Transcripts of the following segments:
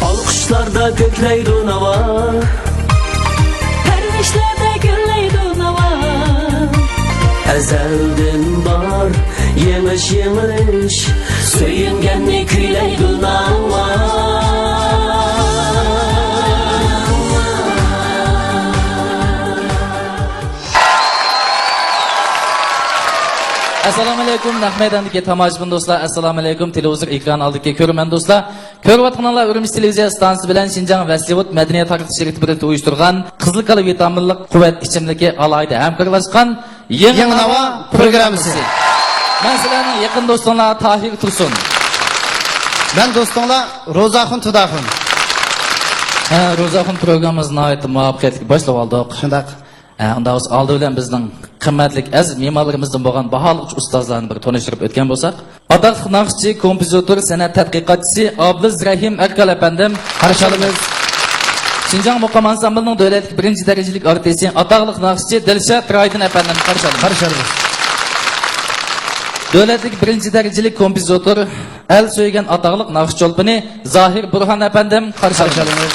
Alkışlarda kökleydi nava, Pervişlerde gürleydi nava. Ezelden var yemiş yemiş, söyüngenni küyleydi nava. Assalomu alaykum, Nahmaydandagi tomoshabin do'stlar, assalomu alaykum. Televizor ekran oldidagi ko'rman do'stlar. Ko'rayotganlar Urumchi televiziya stansiyasi bilan Xinjiang Vaslivut madaniyat tarqatish shirkati birlikda uyushtirgan Qizilqala vitaminli quvvat ichimligi alayda hamkorlashgan Yangi Nava programmasi. Men sizlarning yaqin do'stinglar Tahir Tursun. Ben do'stinglar Ro'zaxon Tudaxon. Ro'zaxon programmamizni nihoyatda muvaffaqiyatli boshlab oldik. Shundaq. Unda o'z oldi bilan bizning qimmatli aziz me'morlarimizdan bo'lgan baholiq ustozlarni bir tanishtirib o'tgan bo'lsak, atoqli naqshchi, kompozitor, san'at tadqiqotchisi Abduz Rahim Akal apandim qarshalimiz. Xinjiang muqam ansamblining davlatlik birinchi darajalik artisti, atoqli naqshchi Dilshod Raydin apandim qarshalimiz. Davlatlik birinchi darajalik kompozitor, el so'ygan atoqli naqsh cho'lpini Zohir Burxon apandim qarshalimiz.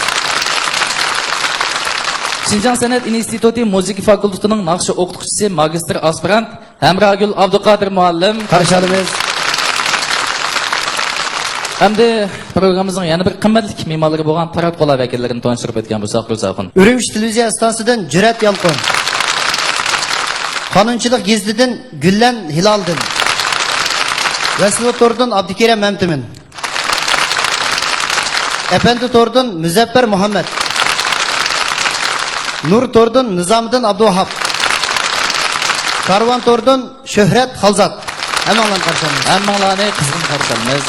Xinjiang San'at instituti muzika fakultetining naqsh o'qituvchisi, magistr aspirant Hamragul Abduqodir muallim qarshalimiz. Hamda programmamizning yana bir qimmatli me'morlari bo'lgan Tarat qo'la vakillarini tanishtirib o'tgan bo'lsak, Ro'zaxon. Urumchi televiziya stansiyasidan Jurat Yalqon. Qonunchilik gezitidan Gullan Hilaldin. Vaslivut Tordan Abdukerim Mamtimin. Efendi Tordan Muzaffar Muhammad. Nur Tordan Nizamiddin Abduvahab. Karvan Tordan Şöhret Halzat. Hammalarni qarshilamiz. Hammalarni qizg'in qarshilaymiz.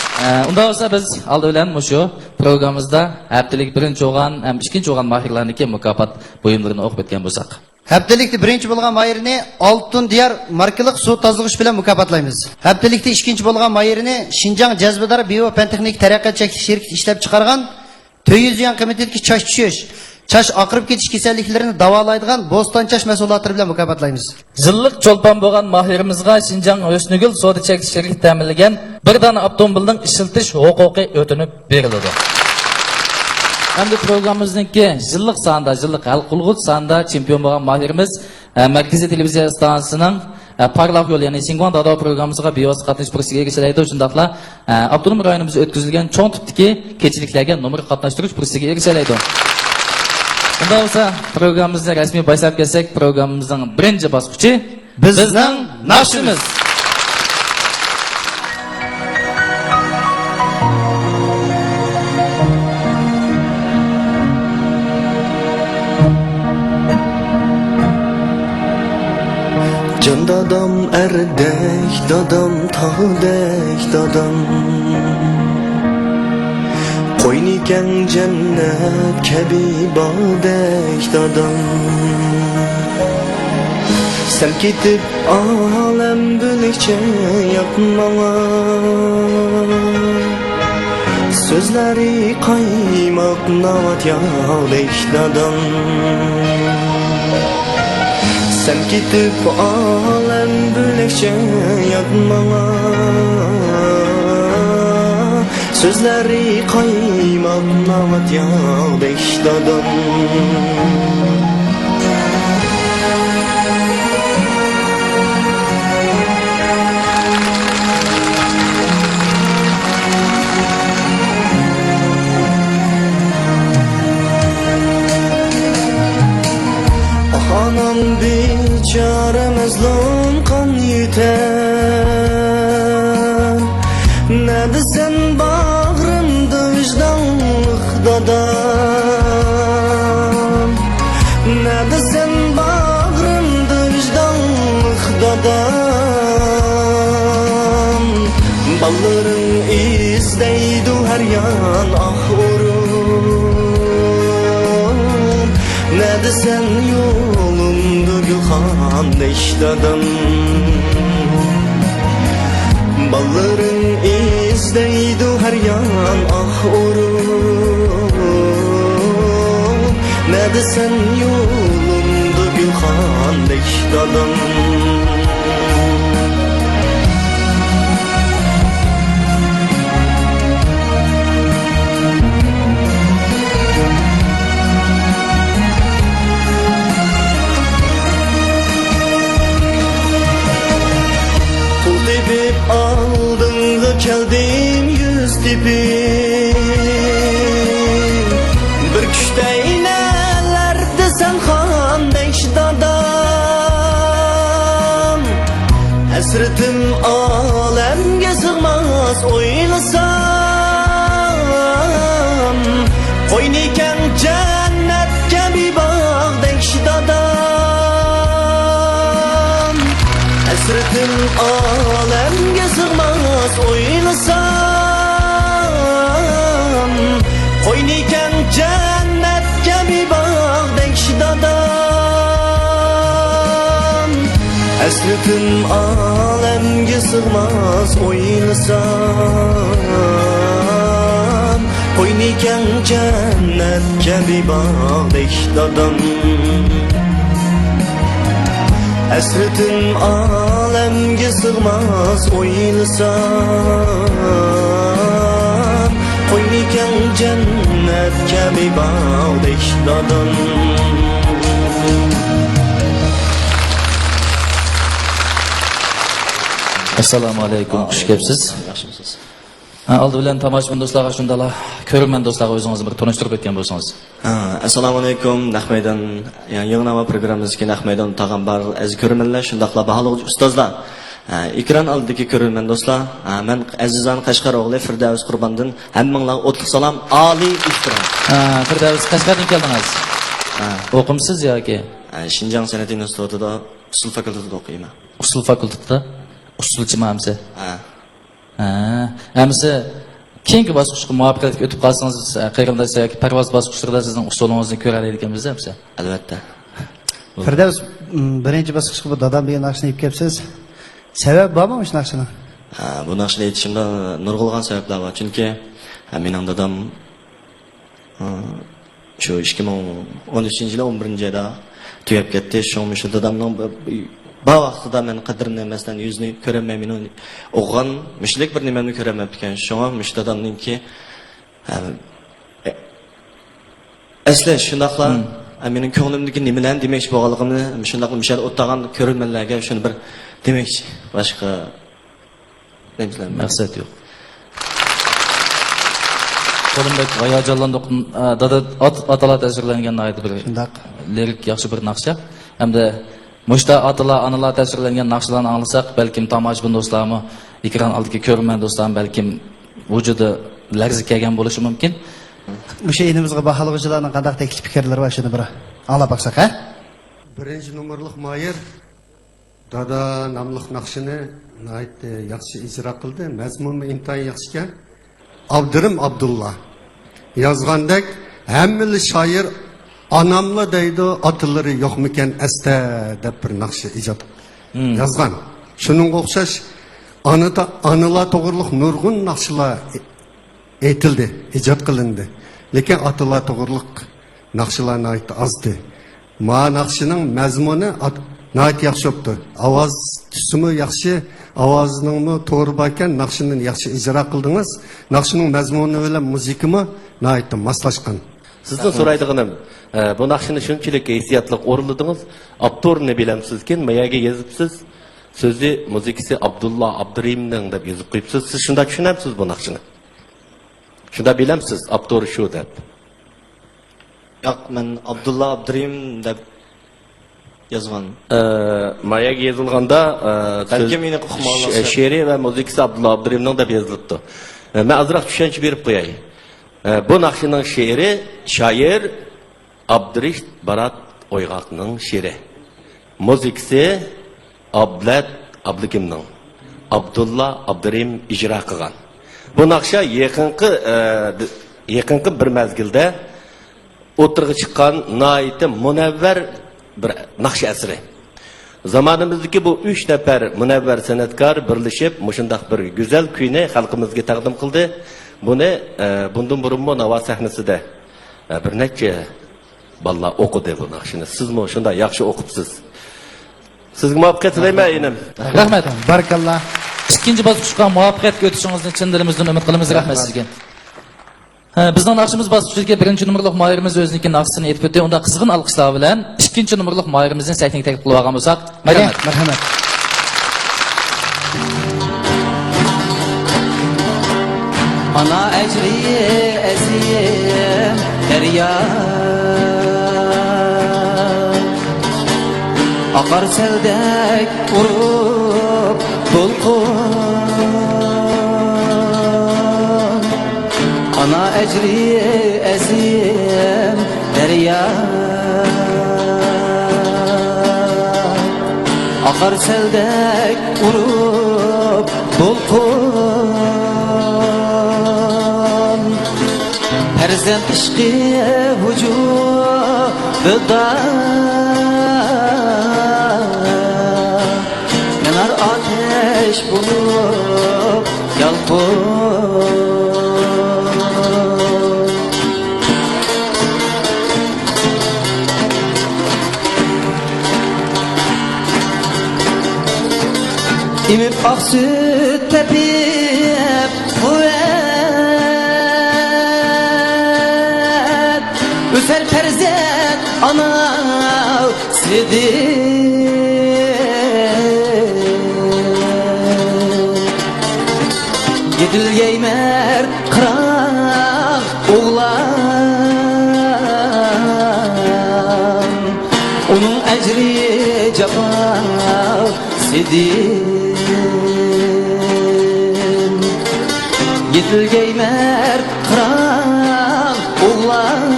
Unda bo'lsa biz oldi bilan shu programmamizda haftalik birinchi o'g'an ham ikkinchi o'g'an mahirlarniki mukofot buyumlarini o'qib o'tgan bo'lsak. Haftalikda birinchi bo'lgan mayirni Oltin Diyar markalik suv tozlig'ish bilan mukofotlaymiz. Haftalikda ikkinchi bo'lgan mayirni Xinjiang Jazbador Bio Pan-texnik taraqqiyot chekli shirkati ishlab chiqargan 400 yuan qiymatidagi chash tushish, chash oqirib ketish kasalliklarini davolaydigan Bo'ston chash mahsulotlari bilan mukofotlaymiz. Zilliq cho'lpon bo'lgan mahirimizga Xinjiang O'snugul savdo chekli shirkati ta'minlagan bir dona avtomobilning ishiltish huquqi o'tinib beriladi. Hamda programmamizningki yillik sonda, yillik hal qilg'uch sonda chempion bo'lgan mahirimiz Markaziy televiziya stansiyasining Parlaq yo'l, ya'ni Singwon Dado programmasiga bevosita qatnashish fursatiga erishiladi. Shundaqla avtonom rayonimizda o'tkazilgan cho'ng tipdagi kechiliklarga nomer qatnashtirish fursatiga erishiladi. Unda bo'lsa programmamizni rasmiy boshlab kelsak, programmamizning birinchi bosqichi bizning naqshimiz. Can dadam erdek, dadam tağdek, dadam Koyniken cennet kebi bağdek, dadam Sen gidip alem büyükçe yapmama Sözleri kaymak navat yağdek, dadam Sen gidip alem büyükçe yapmama Sözleri kaymak navat yağdek, dadam Anam biçare mazlum kan yutar Ne desen bağrımda vicdanlık dadam Ne desen bağrımda vicdanlık dadam Balların izdeydu her yan ah uğrum Ne desen yolumdu Gülhan eşdadım Balların izdeydu her yan ah uğrum Ne ne desen yolumdu Gülxandek dadım. Pul tepip aldığında keldim yüz tepip bir küştey nelerdi sen xandek dadam. Hasretim alemge sığmaz oylasam, koyniken cennetke bir bağdek dadam. Hasretim alemge sığmaz oylasam, koyniken cennetke bir bağdek dadam. Hasretim alemge sığmaz oylasam, koyniken cennetke bir bağdek dadam. Hasretim alemge sığmaz oylasam, koyniken cennetke bir bağdek dadam. Assalomu alaykum, xush kelibsiz. Aldı bilan tomoshabin do'stlarga shundalar, ko'rman do'stlarga o'zingizni bir tanishtirib o'tgan bo'lsangiz. Assalomu alaykum, Nahmaydan yangi programmamizga Nahmaydan tag'ambar aziz ko'rmanlar, shundaqla baholovchi ustozlar. Ekran oldidagi ko'rman do'stlar, men azizan Qashqar o'g'li Firdavs Qurbondan hammanglarga o'tliq salom, oliy ehtirom. Firdavs Qashqardan keldingiz. O'qimsiz yoki? Shinjang san'at institutida usul fakultetida o'qiyman. Usul fakultetida usulchimamsiz? Hamsi keyingi bosqichga muvaffaqiyatga o'tib qolsangiz, qarindosh yoki parvoz bosqichlarida sizning usulingizni ko'raylik ekanmiz, hamsi. Albatta. Firdavs, birinchi bosqichga bu dadam degan naqshni yeb kelibsiz. Sabab bormi shu naqshni? Bu naqshni aytishimda nurg'ulg'an sabablar bor. Chunki mening dadam shu 2013-yil 11-oyda tugab ketdi. Shu dadamning bu vaqtida men qadrini emasdan yuzini ko'rmayman, o'g'an mishlik bir nimani ko'raman ekan. Shunga mush dadamningki asli shundaqlar mening ko'nglimdagi nimalarni demoqchi bo'lganligimni shundaq mishal o'tgan ko'rmanlarga shuni bir demoqchi. Boshqa maqsad yo'q. Qo'limdagi hayajonlanib dada atalar ta'sirlangan aytib bir Shundaq. lirik yaxshi bir naqsha. Hamda Muşta atalar, analar ta'sirlangan naqshlarni anglasak, balkim tomoshabin do'stlarmi, ekran oldiga ko'rman do'stlarim balkim vujudi larza kelgan bo'lishi mumkin. O'sha elimizga baholovchilarning qanday taklif fikrlari bor shuni bir anglab baqsak, ha? Birinchi nomerlik Mayer Dada namliq naqshini nihoyatda yaxshi ijro qildi. Mazmuni intayin yaxshi ekan. Abdurim Abdullah yozgandek hammali shoir anamla deydi atılları yo'qmikan asta deb bir naqshi ijod yozgan. Shuning o'xshash analar to'g'riliq nurg'un naqshlar aytildi, ijod qilindi. Lekin atalar to'g'riliq naqshlar nihoyat ozdi. Ma naqshining mazmuni nihoyat yaxshi bo'ldi. Ovoz tusimi yaxshi, ovoziningmi to'g'ri bo'lgan, naqshini yaxshi ijro qildingiz. Naqshining mazmuni bilan muzikimi nihoyat moslashgan. Sizden soraydıgınım, bu naqshini shunchalik hissiyatli o'rinladingiz, avtorini bilamsizkin, mayaga yozibsiz, so'zi muzikasi Abdullah Abdurimning deb yozib qo'yibsiz. Siz shunda tushunamsiz bu naqshini? Shunda bilamsiz, avtori shu deb. Yo'q, men Abdullah Abdurim deb yozgan. Mayaga yozilganda balki meni qo'qmoqlar she'ri va muzikasi Abdullah Abdurimning deb yozilibdi. Men azroq tushuncha berib qo'yay. Bu naqshning she'ri shoir Abdurish Barat O'yg'oqning she'ri. Muzikasi Ablat Ablikimning. Abdullah Abdurim ijro qilgan. Bu naqsha yaqinqi bir mezgilda o'tirg'i chiqqan nihoyatda munavvar bir naqsh asri. Zamonimizdagi bu 3 nafar munavvar san'atkor birlashib, mushundaq bir go'zal kuyni xalqimizga taqdim qildi. Buni bundan burunmi Navo sahnasida bir necha Ballar okudu bu nakşini. Siz mi şunda yaxşı okupsiz. Sizga muvaffaqiyat tilayman inim. Rahmat. Barakallah. Ikkinchi bosqichga muvaffaqiyatga o'tishingizni chin dilimizdan umid qilamiz. Rahmat sizga. Bizning naqshimiz bosqichiga birinchi nomerlik moyirimiz o'zining naqsini aytib o'tdi. Unda qizg'in olqishlar bilan ikkinchi nomerlik moyirimizni sahnaga taklif qilib olgan bo'lsak, marhamat. Marhamat. Ana ecri eziyem derya akar seldek vurup dolkun Ana ecri eziyem derya akar seldek vurup dolkun Perzent işkı vücuda Yanar ateş bulup yalpın İmip ak süt tepip kuvvet Üser perzent ana Yedil geymer kıran oğlan Onun ecri cefa sidin Yedil geymer kıran oğlan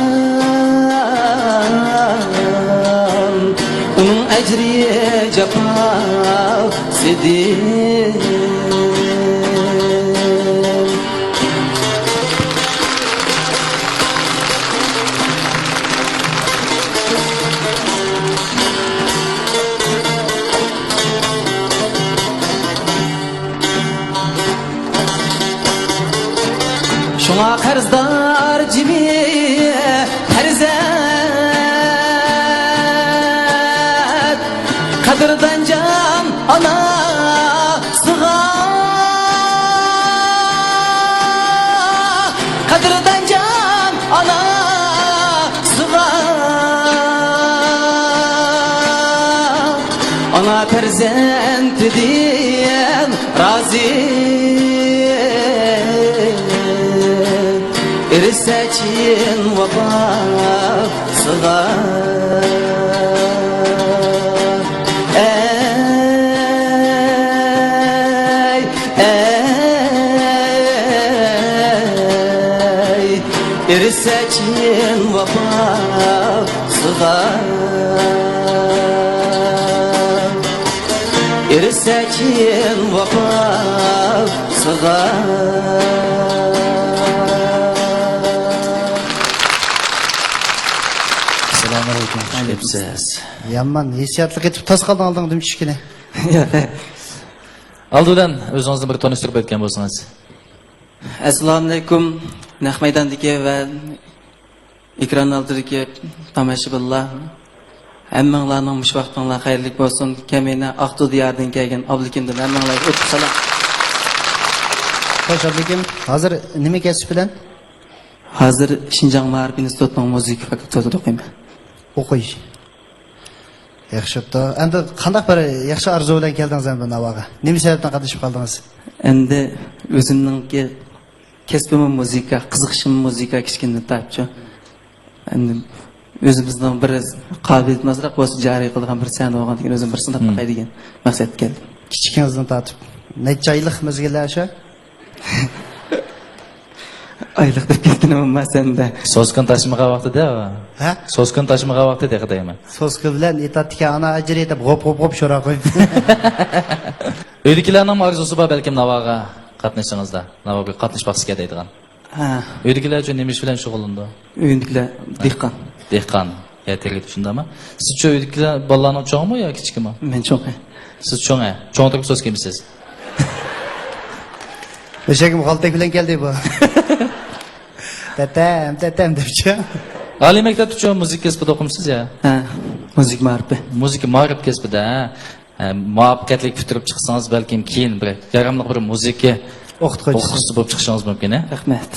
Onun ecri cefa sidin Şuna karzdar cimi perzet Kadırdan can ana sığa Kadırdan can ana sığa Ana perzent diyen razı İrseçin vefasına Ey, ey İrseçin vefasına İrseçin vefasına Yaman, hissiyatlık etip tas kaldın aldın düm çişkine. Aldıdan o'zingizni bir tanishtirib o'tgan bo'lsangiz. Assalomu alaykum. Naq maydondagi va ekran oldidagi tomoshabinlar. Hammanglarning mush vaqtinglar xayrli bo'lsin. Kamina Aqtu diyardan kelgan Ablikimdan hammanglarga o'tib salom. Hoş ablikim, hazır nima kasb bilan? Hozir Shinjang Ma'rif institutining muzika fakultetida o'qiyman. O'qish. Yaxshi bo'pti. Endi qanday bir yaxshi arzu bilan keldingiz bu navoga? Nima sababdan qatnashib qoldingiz? Endi o'zimningki kasbim muzika, qiziqishim muzika kichkina tapchi. Endi o'zimizning bir qobiliyatmizroq bo'lsa joriy qilgan bir sana bo'lgan degan o'zim bir sinab qo'yay degan maqsadga keldim. Kichkinizdan tortib necha oylik mezgillar shu? Oylik deb ketdimmi senda? So'skin tashmaga vaqtida. Ha? So'skin tashmaga vaqtida qadayman. So'sqi bilan etatga ana ajri deb g'op sho'ra qo'yib. Uydagilarning orzusi bor balkim navoga qatnashingizda. Navoga qatnashmoqchi keladigan. Ha, Uydagilar uchun nima ish bilan shug'ullandi? uyindikilar dehqon. Dehqon. Ertaga shundami? Siz-chi uydagilar bolalarning cho'ngmi yo kichkimi? Men cho'ng. Siz cho'ng. Cho'ntirib so'z kimsiz? O'shagim xaltak bilan keldi bu. Tatam debchi. Oliy maktab uchun muzika kasbida o'qimsiz ya? Ha, müzik marifi. Muzika ma'rif kasbida. Muvaffaqiyatli bitirib chiqsangiz balkim keyin bir yaramli bir muzika o'qituvchisi bo'lib chiqishingiz mumkin, ha? Rahmat.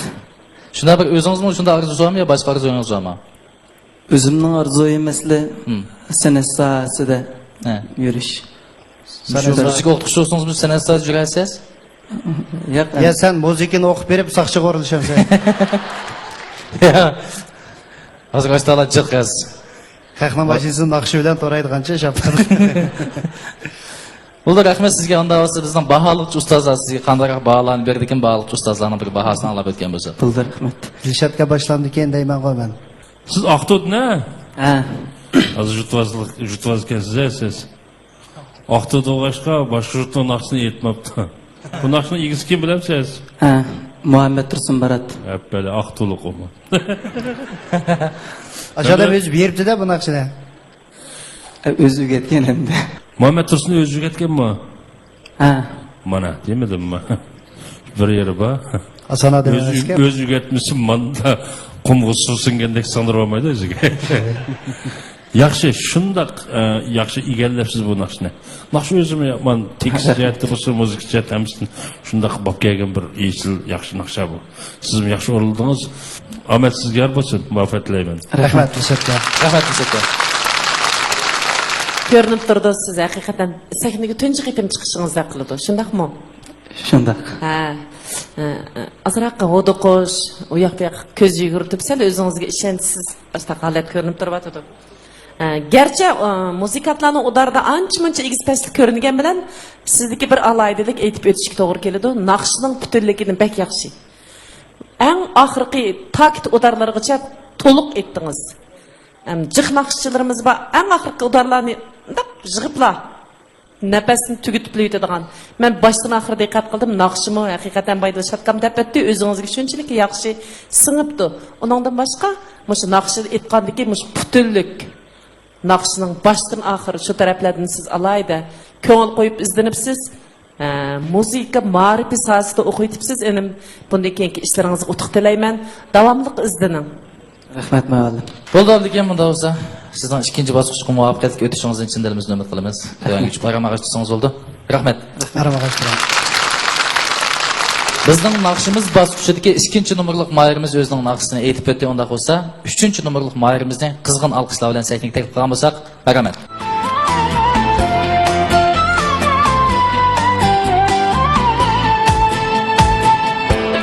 Shunda bir o'zingizmi shunda orzu bormi yo boshqa orzungiz bormi? Özümün arzuyu mesela sanat sahasida Ha. yürüyüş. Muzika o'qituvchi bo'lsangiz san'at sohasida yurasiz? Yok, Ya sen muzikani o'qib berib saqchiga urilishamsan. Hozir boshdalar jiqqiz. Qahman mashinasini naqshi bilan to'raydigancha shapadi. Bo'ldi, rahmat sizga. Unda bo'lsa bizning baholovchi ustozlar sizga qanday baholarni berdikin, baholovchi ustozlarning bir bahosini anglab o'tgan bo'lsa. buldu rahmat. Dilshatga boshlandi ekan deyman qo'y men. Siz Aqto'dni? Ha, Hozir jutvazkansiz siz. Aqto'da o'qishga boshqa yurtning naqshini yetmabdi. Bu naqshni egisi kim bilamsiz? ha, Muhammed Tursun Barat. Hep böyle Aqto'liq olma. Ajoyib o'zi beribdi-da bu naqshini. Özü getken hem de. Muhammed Tursun'u özü ketkenmi? Ha, Mana demedim mi? Bir yeri var. Asana demek ki. Özü ketmişsin manda qumga suv singandek sandirolmaydi o'ziga. Yaxshi, shundoq yaxshi egallabsiz bu naqshni. Naqsh o'zimni men tekst jihatda bo'lsa, muzika jihatda hamsin shundoq bo'lib kelgan bir yechil yaxshi naqsha bu. Siz ham yaxshi o'rildingiz. Omad sizga yor bo'lsin. Muvaffaqiyat tilayman. Rahmat Dilshatga. Rahmat sizga. Görünüp durdu siz hakikaten sahneye tunji qitim chiqishingizni qiladi. Shundaqmi? şunda. Ha. Azroq o'diqish, u yoqqa ko'z yugurtib sal o'zingizga ishonchsiz boshqa holat ko'rinib turibdi. Gerçi muzikantlarning udarda ancha-muncha egizpaslik ko'ringan bilan sizniki bir alaydilik aytib o'tishga to'g'ri keladi. Naqshning butunligini bek yaxshi. Eng oxirgi takt udarlargacha to'liq aytdingiz. Jiq naqshchilarimiz bor. Eng oxirgi udarlarni jig'iblar nafasini tugitib yetadigan. Men boshdan oxir diqqat qildim. Naqshimi haqiqatan baydilshatqam deb aytdi. O'zingizga shunchalik yaxshi singibdi. Uningdan boshqa mushu naqshni aytgandiki, mush butunlik naqshning boshdan oxir shu taraflardan siz alayda ko'ngil qo'yib izlanibsiz. Muzika ma'rifi sohasida o'qiytibsiz. Enim bundan keyingi ishlaringizga utuq tilayman. Davomli izlaning. Rahmat muallim. Bo'ldi ekan bunda bo'lsa, sizdan ikkinchi bosqichga muvaffaqiyatga o'tishingizni chin dilimizdan umid qilamiz. Yangi kuch bayrog'i tutsangiz bo'ldi. Rahmat. Bizning naqshimiz bosqichidagi ikkinchi nomerlik mayirimiz o'zining naqshisini aytib o'tdi. Unda bo'lsa, 3-nomerlik mayirimizni qizg'in olqishlar bilan sahnaga taklif qilgan bo'lsak, rahmat.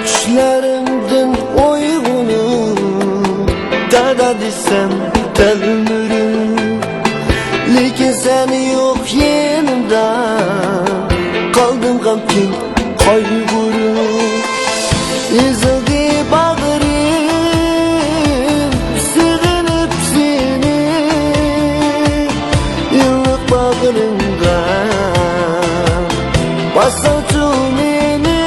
Düşlerimden oygunu dada desem telmürüm. Lekin sen yok yanımda, kaldım gamkin kaygırım. Ezildi bağrım, sığınıp seni yıllık bağrımda basatım beni.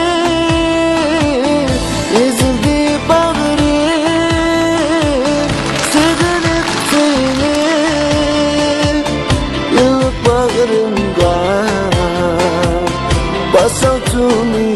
Ezildi bağrım, sığınıp seni yıllık bağrımda basatım beni.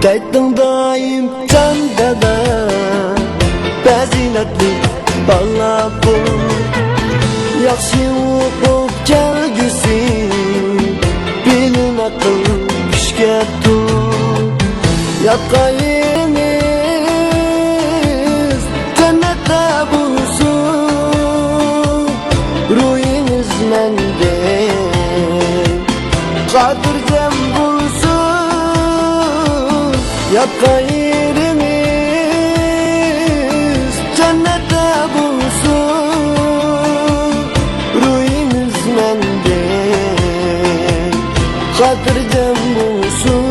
Daytın daim canda da Bezinatli bağlapım Yakşı okup gelgüsü Bilin akıl küşke tut Yatka yeriniz Cennette bulsun Ruhiniz mende Kadircem bulsun Yatka yerimiz cennette bulsun Ruhimiz mende Kadircem bulsun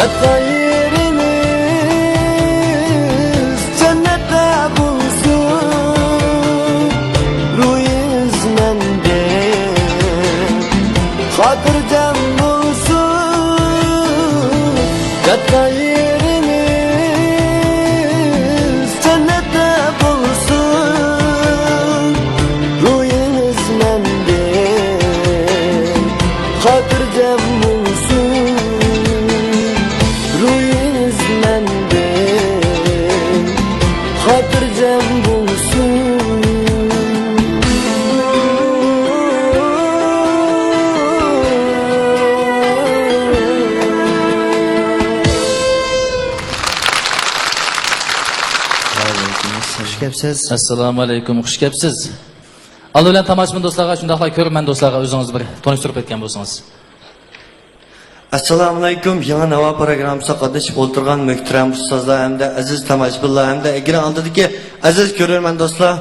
Yatgan yerimiz cennette bulsun. Ruhimiz mende hatırcam bulsun. Yatgan yerimiz cennette bulsun. Ruhimiz mende hatırcam bulsun. Ruhimiz mende hatırcam bulsun. Hoş gelipsiz. Assalomu alaykum, xush kelibsiz. Aldi bilan tomoshabin do'stlarga, shundaqla ko'rman do'stlarga o'zingiz bir tanishtirib o'tgan bo'lsangiz. Assalomu alaykum. Yangi nava programmasiga qatnashib o'tirgan muhtaram ustozlar hamda aziz tomoshabinlar hamda ekran oldidagi aziz ko'rarman do'stlar,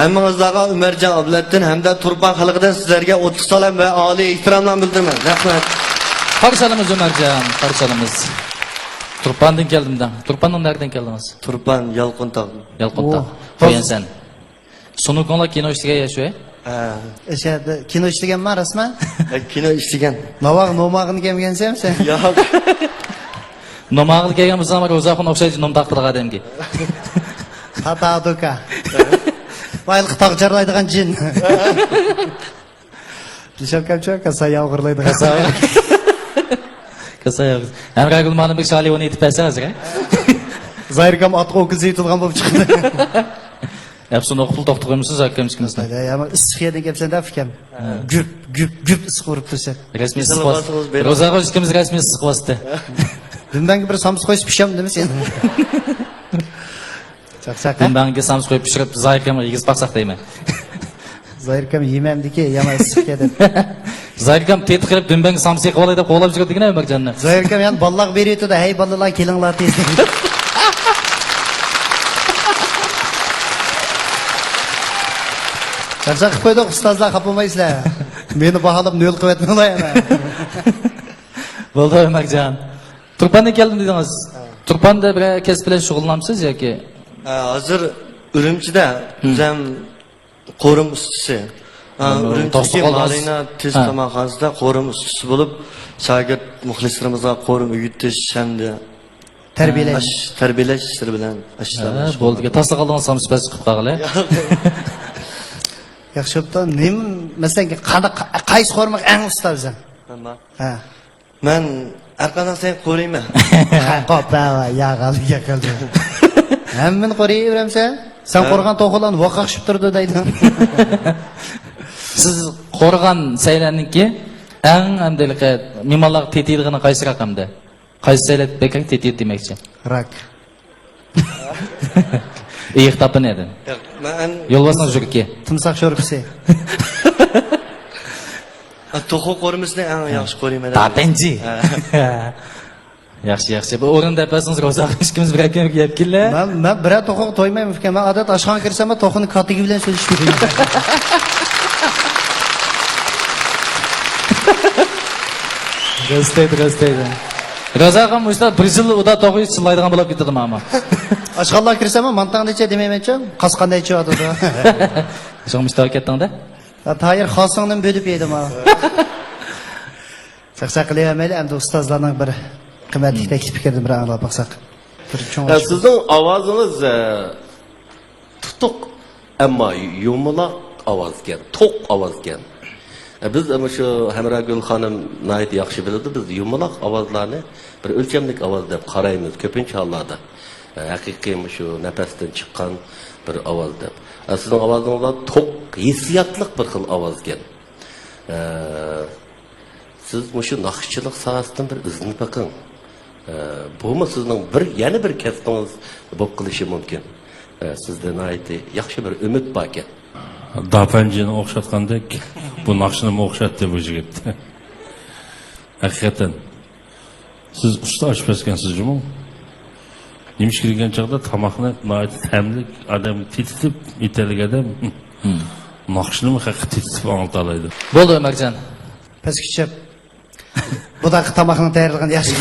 hammangizlarga Umarjon Abdulladdin hamda Turpan xalqidan sizlarga 30 salom va oliy ehtiromlarni bildiraman. Rahmat. Qarşalımız Ömercan, qarşalımız. Turpandan keldimda. Turpandan nereden geldiniz? Turpan Yalqontaq. Yalqontaq. Qo'yan sen. Sunu ko'ngla kino ishtiga yashoy. O'sha kino ishlaganman rasman. Kino ishlagan. Navaq nomag'ini kelgansan sen. Yo'q. Nomag'il kelgan bo'lsa ham Ro'zaxon o'xshaydi nom taqdirga adamga. Tata doka. Bayliq taqjarlaydigan jin. Bishalkamcha kasaya o'g'irlaydigan. Kasaya. Hamra Gulmanning bir shali o'n yetib paysa hozir. Zayrgam atqa o'kiz yetulgan bo'lib chiqdi. Hepsini o'qib to'xtag'imsiz akkamizga. Ama issiq yerdan kelsan da fikam. Güp issiq urib tursa. Rasmiy issiq. Ro'zaxon ikkimiz rasmiy issiq bosdi. Bundan bir samsa qo'yib pisham nima sen? Chaqchaq. Bundan samsa qo'yib pishirib zaykama yig'iz baqsaq deyman. Zayrgam yemamdiki, yama issiq deb. Zaykam tet qilib dunbang samsa qilib olay deb qo'lab chiqirdigina Umarjonni. Zayrgam yan balloq beriydi-da, "Hey balalar, kelinglar tez." Chaqchaq qilib qo'ydik, ustozlar xafaolmaysizlar. Meni baholab nol qilib aytmanglar yana. Bo'ldi Umarjon. Turpandan keldim dedingiz. Turpanda bir kasb bilan shug'ullanamsiz yoki? Hozir Urumchida o'zim qo'rim ustisi. Urumchi Malina tez tomorqasida qo'rim ustisi bo'lib, shogird muxlislarimizga qo'rim uyutish hamda tarbiyalash ishlari bilan ishlamoqda. Bo'ldi. Tasdiq qilgan samspas chiqib qolgan. Yaxshi bo'pti. Nima masalan qaysi qo'rmoq eng usta o'zim? Ha. Men arqadan sen qo'rayman. Qopa va yag'alga qildi. Hammani qo'rayveramsan? Sen qo'rgan to'g'rilan voqaqshib turdi deydi. Siz qo'rgan saylaniki eng amdalika mimonlar tetiydigini qaysi raqamda? Qaysi saylat bekak tetiydi demakchi? Rak. Iyiq tapın edi. Men Yo'lbosna jurki. Timsoq sho'rkisi. to'g'ri qo'rimizni eng yaxshi qo'rayman. Tatenji. Yaxshi. Bu o'rinda pasingiz Ro'zaxon ikkimiz bir akam kelib kellar. Men bir to'g'ri to'ymayman ekan. Men odat oshxona kirsam, to'g'rini kotigi bilan so'zlashib yuraman. Rastaydi. Ro'zaxon mushta bir yil uda to'g'ri chilaydigan bo'lib ketdim ama. Oshxonaga kirsam, mantaq necha demaymancha, qasqanday ichadi. Sho'mishta ketdingda? Tayir xosingni bo'lib yedim ha. Chaqchaq qilavermayli, endi ustozlarning bir qimmatli taklif fikrni bir anglab baqsaq. Sizning ovozingiz tutuq ammo yumaloq ovoz ekan, to'q ovoz ekan. Biz ama şu Hamragul Hanım nayet yaxshi biladi. Biz yumaloq ovozlarni bir o'lchamlik ovoz deb qaraymiz ko'pincha hollarda. Haqiqiy şu nafasdan chiqqan bir ovoz deb. Sizning ovozingiz to'q, hissiyotliq bir xil ovoz ekan. Siz şu naqshchilik sohasidan bir izni baqing. Bu sizning yana bir kasbingiz bo'lib qilishi mumkin. Sizda nayet yaxshi bir umid bor ekan. Dapanjini o'xshatgandek bu naqshni o'xshatdi bu yigit. Haqiqatan siz usta oshpazkansiz-ku. Nimish kirgan chaqda tomoqni noit ta'mli odam titib italik odam naqshni haqiqat titib oladi. Bo'ldi Umarjon. Pastkichib. Bu da tomoqni tayyorlagan yaxshi.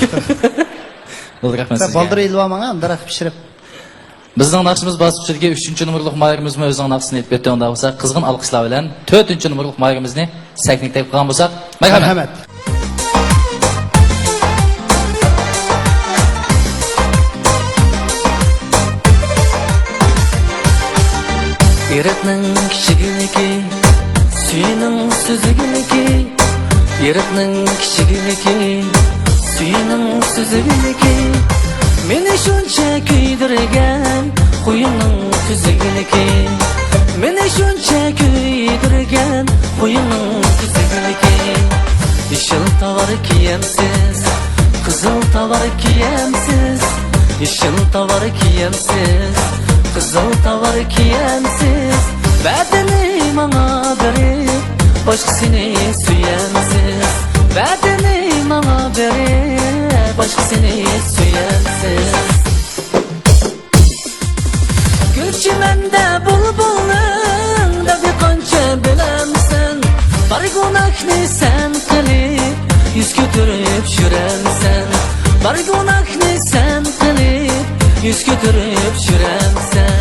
Bo'ldi, rahmat sizga. Baldır ilva manga andarak pişirip. Bizning naqshimiz bosqichiga 3-numurlik mayirimizni o'zining naqshini aytib berdi. Unda bo'lsa, qizg'in alqishlar bilan 4-numurlik mayirimizni saknik deb qilgan bo'lsak, marhamat. Yiratning kichigiligi, suyuning suzigiligi. Yiratning kichigiligi, suyuning suzigiligi. Meni shuncha kuydirgan, qo'yining tuzigiligi. Meni shuncha kuydirgan, qo'yining tuzigiligi. Ishil tovar kiyamsiz, qizil tovar kiyamsiz. Ishil tovar kiyamsiz, qizil tovar kiyamsiz. Badini mana berib, boshqasini suyamsiz. Badini mana berib, boshqasini suyamsiz. Gulchimanda bulbulning dabi qancha bilamsan. Bar gunohni sen qilib, yuz ko'tarib yuramsan. Bar gunohni sen qilib, yuz ko'tarib yuramsan.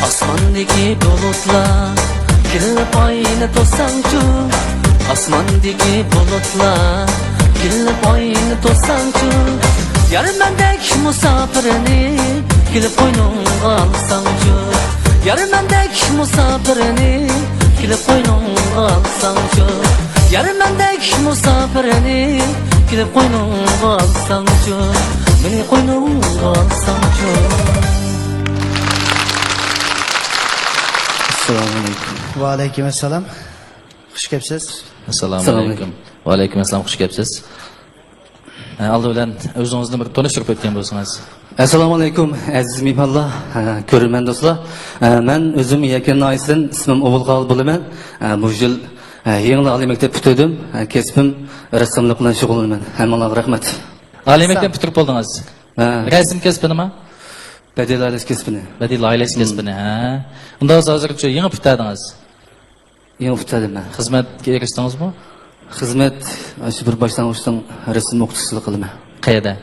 Osmondagi bulutlar kelib oyni to'sangchu. Osmondagi bulutlar kelib oyni to'sangchu. Yarmandek musofirini kelib qo'yningga olsangchu. Yarmandek musofirini kelib qo'yningga olsangchu. Yarmandek musofirini kelib qo'yningga olsangchu. Meni qo'yningga olsangchu. Va alaykum assalom. Xush kelibsiz. Assalomu alaykum. Va alaykum assalom, xush kelibsiz. Aldı bilan o'zingizni bir tanishtirib o'tgan bo'lsangiz. Assalomu alaykum aziz mehmonlar, ko'rman do'stlar. Men o'zim Yakan noisidan ismim O'g'ilqal bo'laman. Bu yil yangi oliy maktab bitirdim. Kasbim rassomlik bilan shug'ullanaman. Hammalarga rahmat. Oliy maktab bitirib bo'ldingiz. Rasm kasbi nima? Badiiy loyiha kasbini. Badiiy loyiha kasbini, ha. Unda hozircha yangi bitardingiz. Yangi bitirdim men. Xizmatga erishdingizmi? Xizmat shu bir boshlang'ishdan rasm o'qituvchilik qilaman. Qayerda?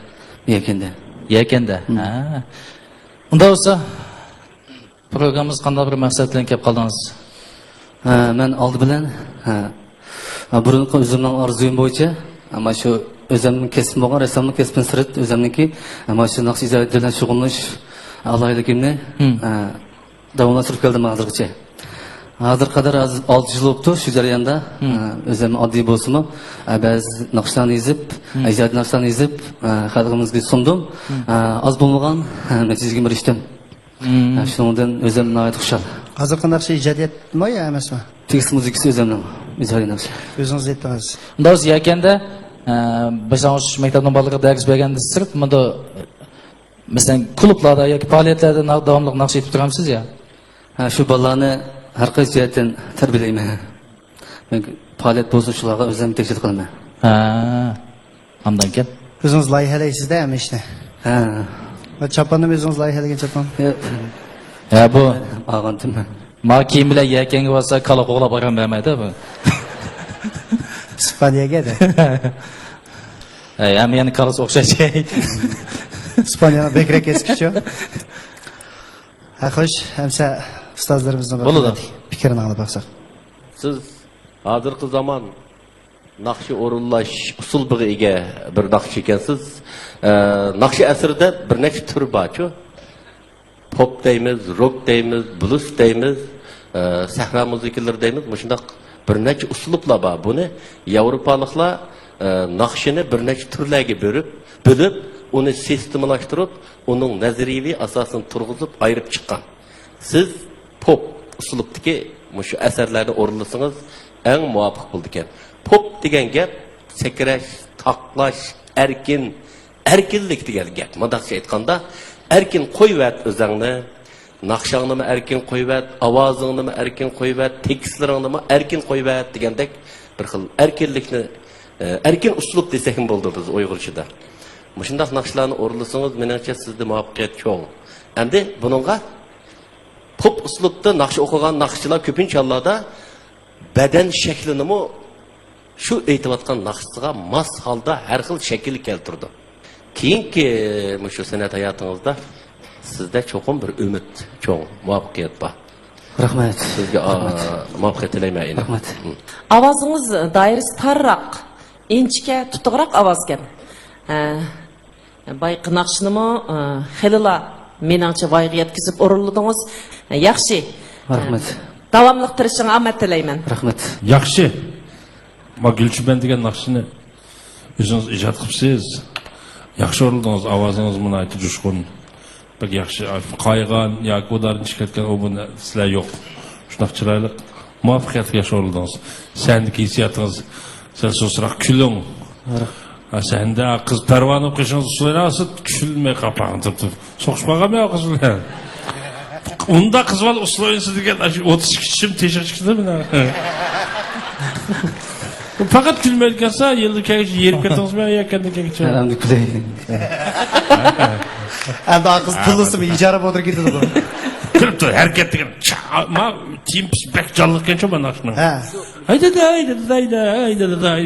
Yakanda. Yakanda. Ha. Unda bo'lsa programmamiz qanday bir maqsad bilan kelib qoldingiz? Men oldi bilan burunqi o'zimning orzuyim bo'yicha, ammo shu o'zimning kasbim bo'lgan rassomlik kasbini sirt o'zimniki, ammo shu naqsh ijod bilan shug'ullanish alohidligimni davomlashtirib keldim hozirgacha. Hozir qadar 6 yil o'tdi shu jarayonda. O'zim oddiy bo'lsa-mu, ba'zi naqshlarni yozib, ijod naqshlarni yozib, xalqimizga sundim. Az bo'lmagan natijaga erishdim. Shundan o'zim nihoyat xushal. Hozirgi naqshi ijodiyatmi yo emasmi? Tekst muzikasi o'zimning ijodiy naqshi. O'zingiz aytdingiz. Unda o'zi Yakanda boshlang'ich maktabdan bolalarga dars bergandan sirt, bunda masalan klublarda yoki faoliyatlarda davomli naqsh aytib turamsiz ya? Shu bolalarni har qaysi jihatdan tarbiyalayman. Men faoliyat bo'lsa shularga o'zim tekshirib qilaman. Ha. Hamdan keyin O'zingiz loyihalaysizda ham ishni. Ha. Va choponni o'zingiz loyihalagan chopon. Ya bu og'antim. Ma kiyim bilan Yakanga bo'lsa kala qo'g'lab boram bermaydi bu. Ispaniyaga-da. Ham yana kalas o'xshash. Ispaniyani bekrak eskichi. Ha xo'sh, hamsa ustozlarimizdan fikrini olib baqsaq. Siz hozirgi zamon naqshi o'rinlash usuliga bir naqsh ekansiz. Naqshi asrida bir nechta tur bor-ku. Pop deymiz, rock deymiz, blues deymiz, sahra musiqalari deymiz. Shundaq bir nechta uslublar bor. Buni Yevropaliklar naqshini bir nechta turlarga bo'lib, uni sistemalashtirib, uning nazariyaviy asosini turg'izib ayirib chiqqan. Siz pop uslubdagi shu asarlarni o'rinlasangiz eng muvofiq bo'ldi ekan. Pop degan gap sakrash, taqlash, erkinlik degan gap. Mundaqcha aytganda, erkin qo'yvat o'zingni, naqshingni erkin qo'yvat, ovozingni erkin qo'yvat, tekstlaringni erkin qo'yvat degandek bir xil erkinlikni erkin uslub desek bo'ldi biz Uyg'urchada. Mushundaq naqshlarni o'rlasangiz, menimcha sizda muvaffaqiyat cho'ng. Endi buningga pop uslubda naqsh o'qigan naqshchilar ko'pincha hollarda badan shaklini shu aytayotgan naqshga mos holda har xil shakl keltirdi. Keyingi shu san'at hayotingizda sizda cho'qim bir umid cho'ng, muvaffaqiyat bor. Rahmat. Sizga muvaffaqiyat tilayman. Rahmat. Avazınız dairesi tarrak, inçke tutuqraq avazken. Bayqı naqşını mı xelila meningcha voyaga yetkazib o'rinladingiz. Yaxshi. Rahmat. Davomliq tirishing omad tilayman. Rahmat. Yaxshi. Ma Gulchiban degan naqshini o'zingiz ijod qilibsiz. Yaxshi o'rildingiz, ovozingiz buni aytib jushqun. Bak yaxshi qaygan yoki ularni chiqargan o buni sizlar yo'q. Shunaqa chiroyli muvaffaqiyatga yaxshi o'rildingiz. Sendiki hissiyotingiz sen so'sroq kuling. Sende kız pervanı kışın sulayası küçülmeye kapağını tıptım. Soğuşmağa mı kız bilen? Onda kız var uslayınsız diye 30 kişim teşhir çıktı mı? Fakat külmeyi gelse yıllık kekçi yerip katınız mı ya kendi kekçi? Elhamdülillah. Endi kız pullusu mu icarı bodur gidiyor bu. Kırıp da hareket diyen. Ma tim pek canlılık genç o bana aşkına. Haydi da.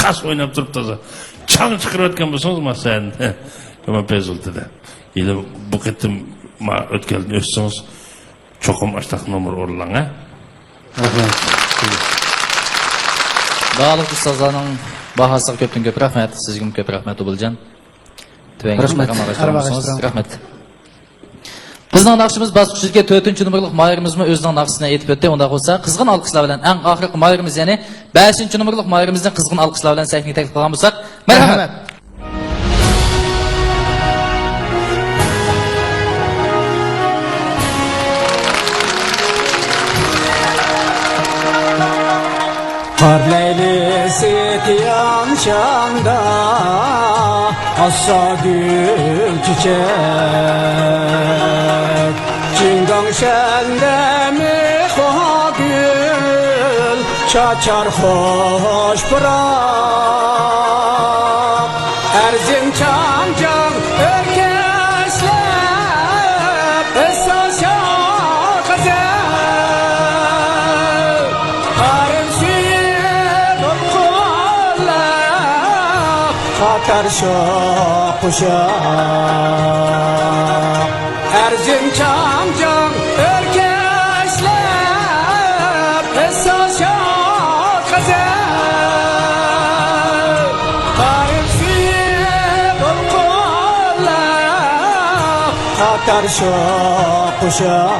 Kas oynab turib toza. Çan chiqarayotgan bo'lsangiz ma sen. Nima bezildi-da. Yili bu ketim ma o'tganni o'tsangiz cho'qim ashtaq nomer o'rlang, ha? Rahmat. Ba'liq ustozlarning bahosiga ko'pdan ko'p rahmat. Sizga ham ko'p rahmat O'biljon. Rahmat. Bizning naqshimiz bosqichiga 4-numurlik mayrimizmi o'zining naqshisini aytib o'tdi. Unda bo'lsa, qizg'in alqishlar bilan eng oxirgi mayrimiz, ya'ni 5-numurlik mayrimizning qizg'in alqishlar bilan sahnaga taklif qilgan bo'lsak, marhamat. Kar leylisi tiyan şanda Assa gül çiçek Cingan şende mi koha gül Çaçar hoş bırak Erzin çamcan örkeşler Esas şakazer Karın Katar şok kuşak Erzin çamcan örkeşler Esas şok kazer Karısı dolkulak Katar şok kuşak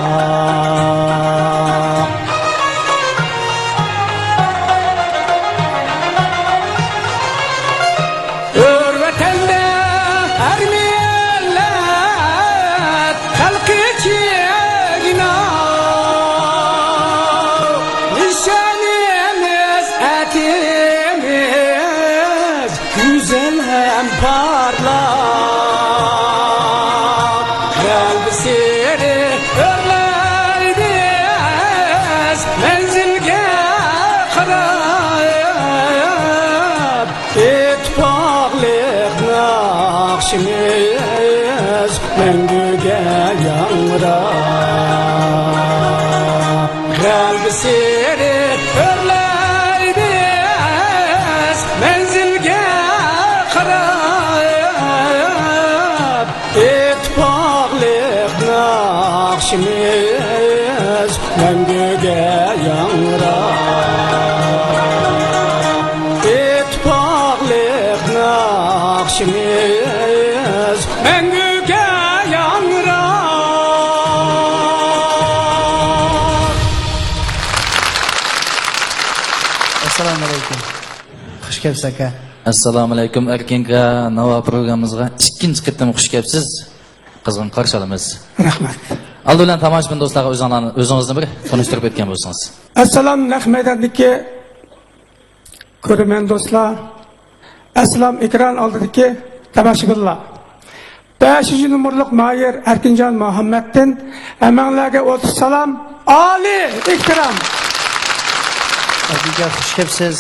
Nakşimiz mengüge yangra Kalbi seri örleydiz Menzilge karayıp İtbaqlık nakşimiz mengüge yangra İtbaqlık nakşimiz mengüge yangra Assalomu alaykum. Xush kelibsiz aka. Assalomu alaykum Erkinga Nova programmamizga ikkinchi qitim xush kelibsiz. Qizg'in qarshi olamiz. Rahmat. Aldi bilan tomoshabin do'stlarga o'zingizni bir tanishtirib o'tgan bo'lsangiz. Assalom Naqmaydondagi ko'rman do'stlar. Assalom ekran oldidagi tomoshabinlar. 5-numurlik Mayir Erkinjon Muhammaddan hammalarga o'tib salom, oliy ehtirom. Erkinka xush kelibsiz.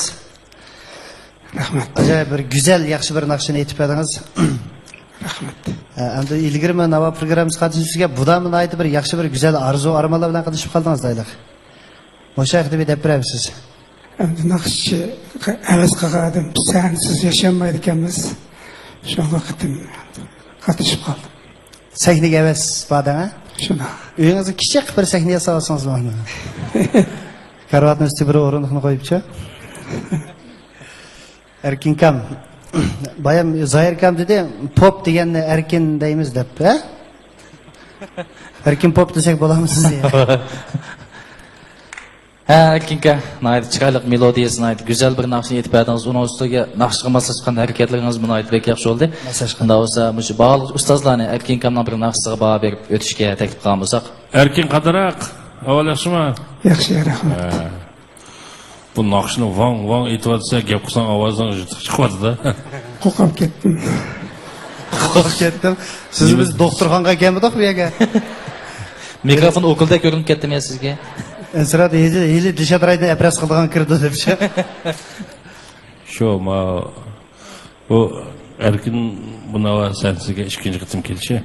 Rahmat. Ajoyib bir go'zal, yaxshi bir naqshini aytib berdingiz. Rahmat. Endi ilgirmi nava programmamiz qatnashchisiga budamni aytib bir yaxshi bir go'zal arzu armonlar bilan qatnashib qoldingiz deylik. O'sha haqida deb berasiz. Endi naqshchi havas qilgandim. Sensiz yashamaydi ekanmiz. Shunga qatnashib qoldim. Sahnaga havas bordingmi? Shuna. Uyingizga kichik bir sahna yasab olsangiz bo'ladi. Karvatni ustiga bir o'rindiqni qo'yibchi. Erkinkam. Bayam Zoirkam dedi, pop deganni erkin deymiz deb, ha? Erkin pop desak bo'ladimi sizga? Ha, Erkinka, nayt chiroyli melodiyasini aytib, go'zal bir naqshni aytib berdingiz. Uning ustiga naqshga moslashgan harakatlaringiz buni aytib bek yaxshi bo'ldi. Shunda bo'lsa, mush ba'zi ustozlarni Erkinkamdan bir naqshga baho berib o'tishga taklif qilgan bo'lsak. Erkin qadroq, avval yaxshimi? Yaxshi, rahmat. Bu naqshni vang aytib gap qilsang ovozing chiqadi-da. Qo'rqib ketdim. Qo'rqib ketdim. Siz biz doktorxonaga kelmadik bu yerga. Mikrofon okulda ko'rinib ketdim men sizga. Ensirad eli dishadrayda apras qilgan kirdi debchi. Shu ma bu Erkin buna sensiga ikkinchi qitim kelchi.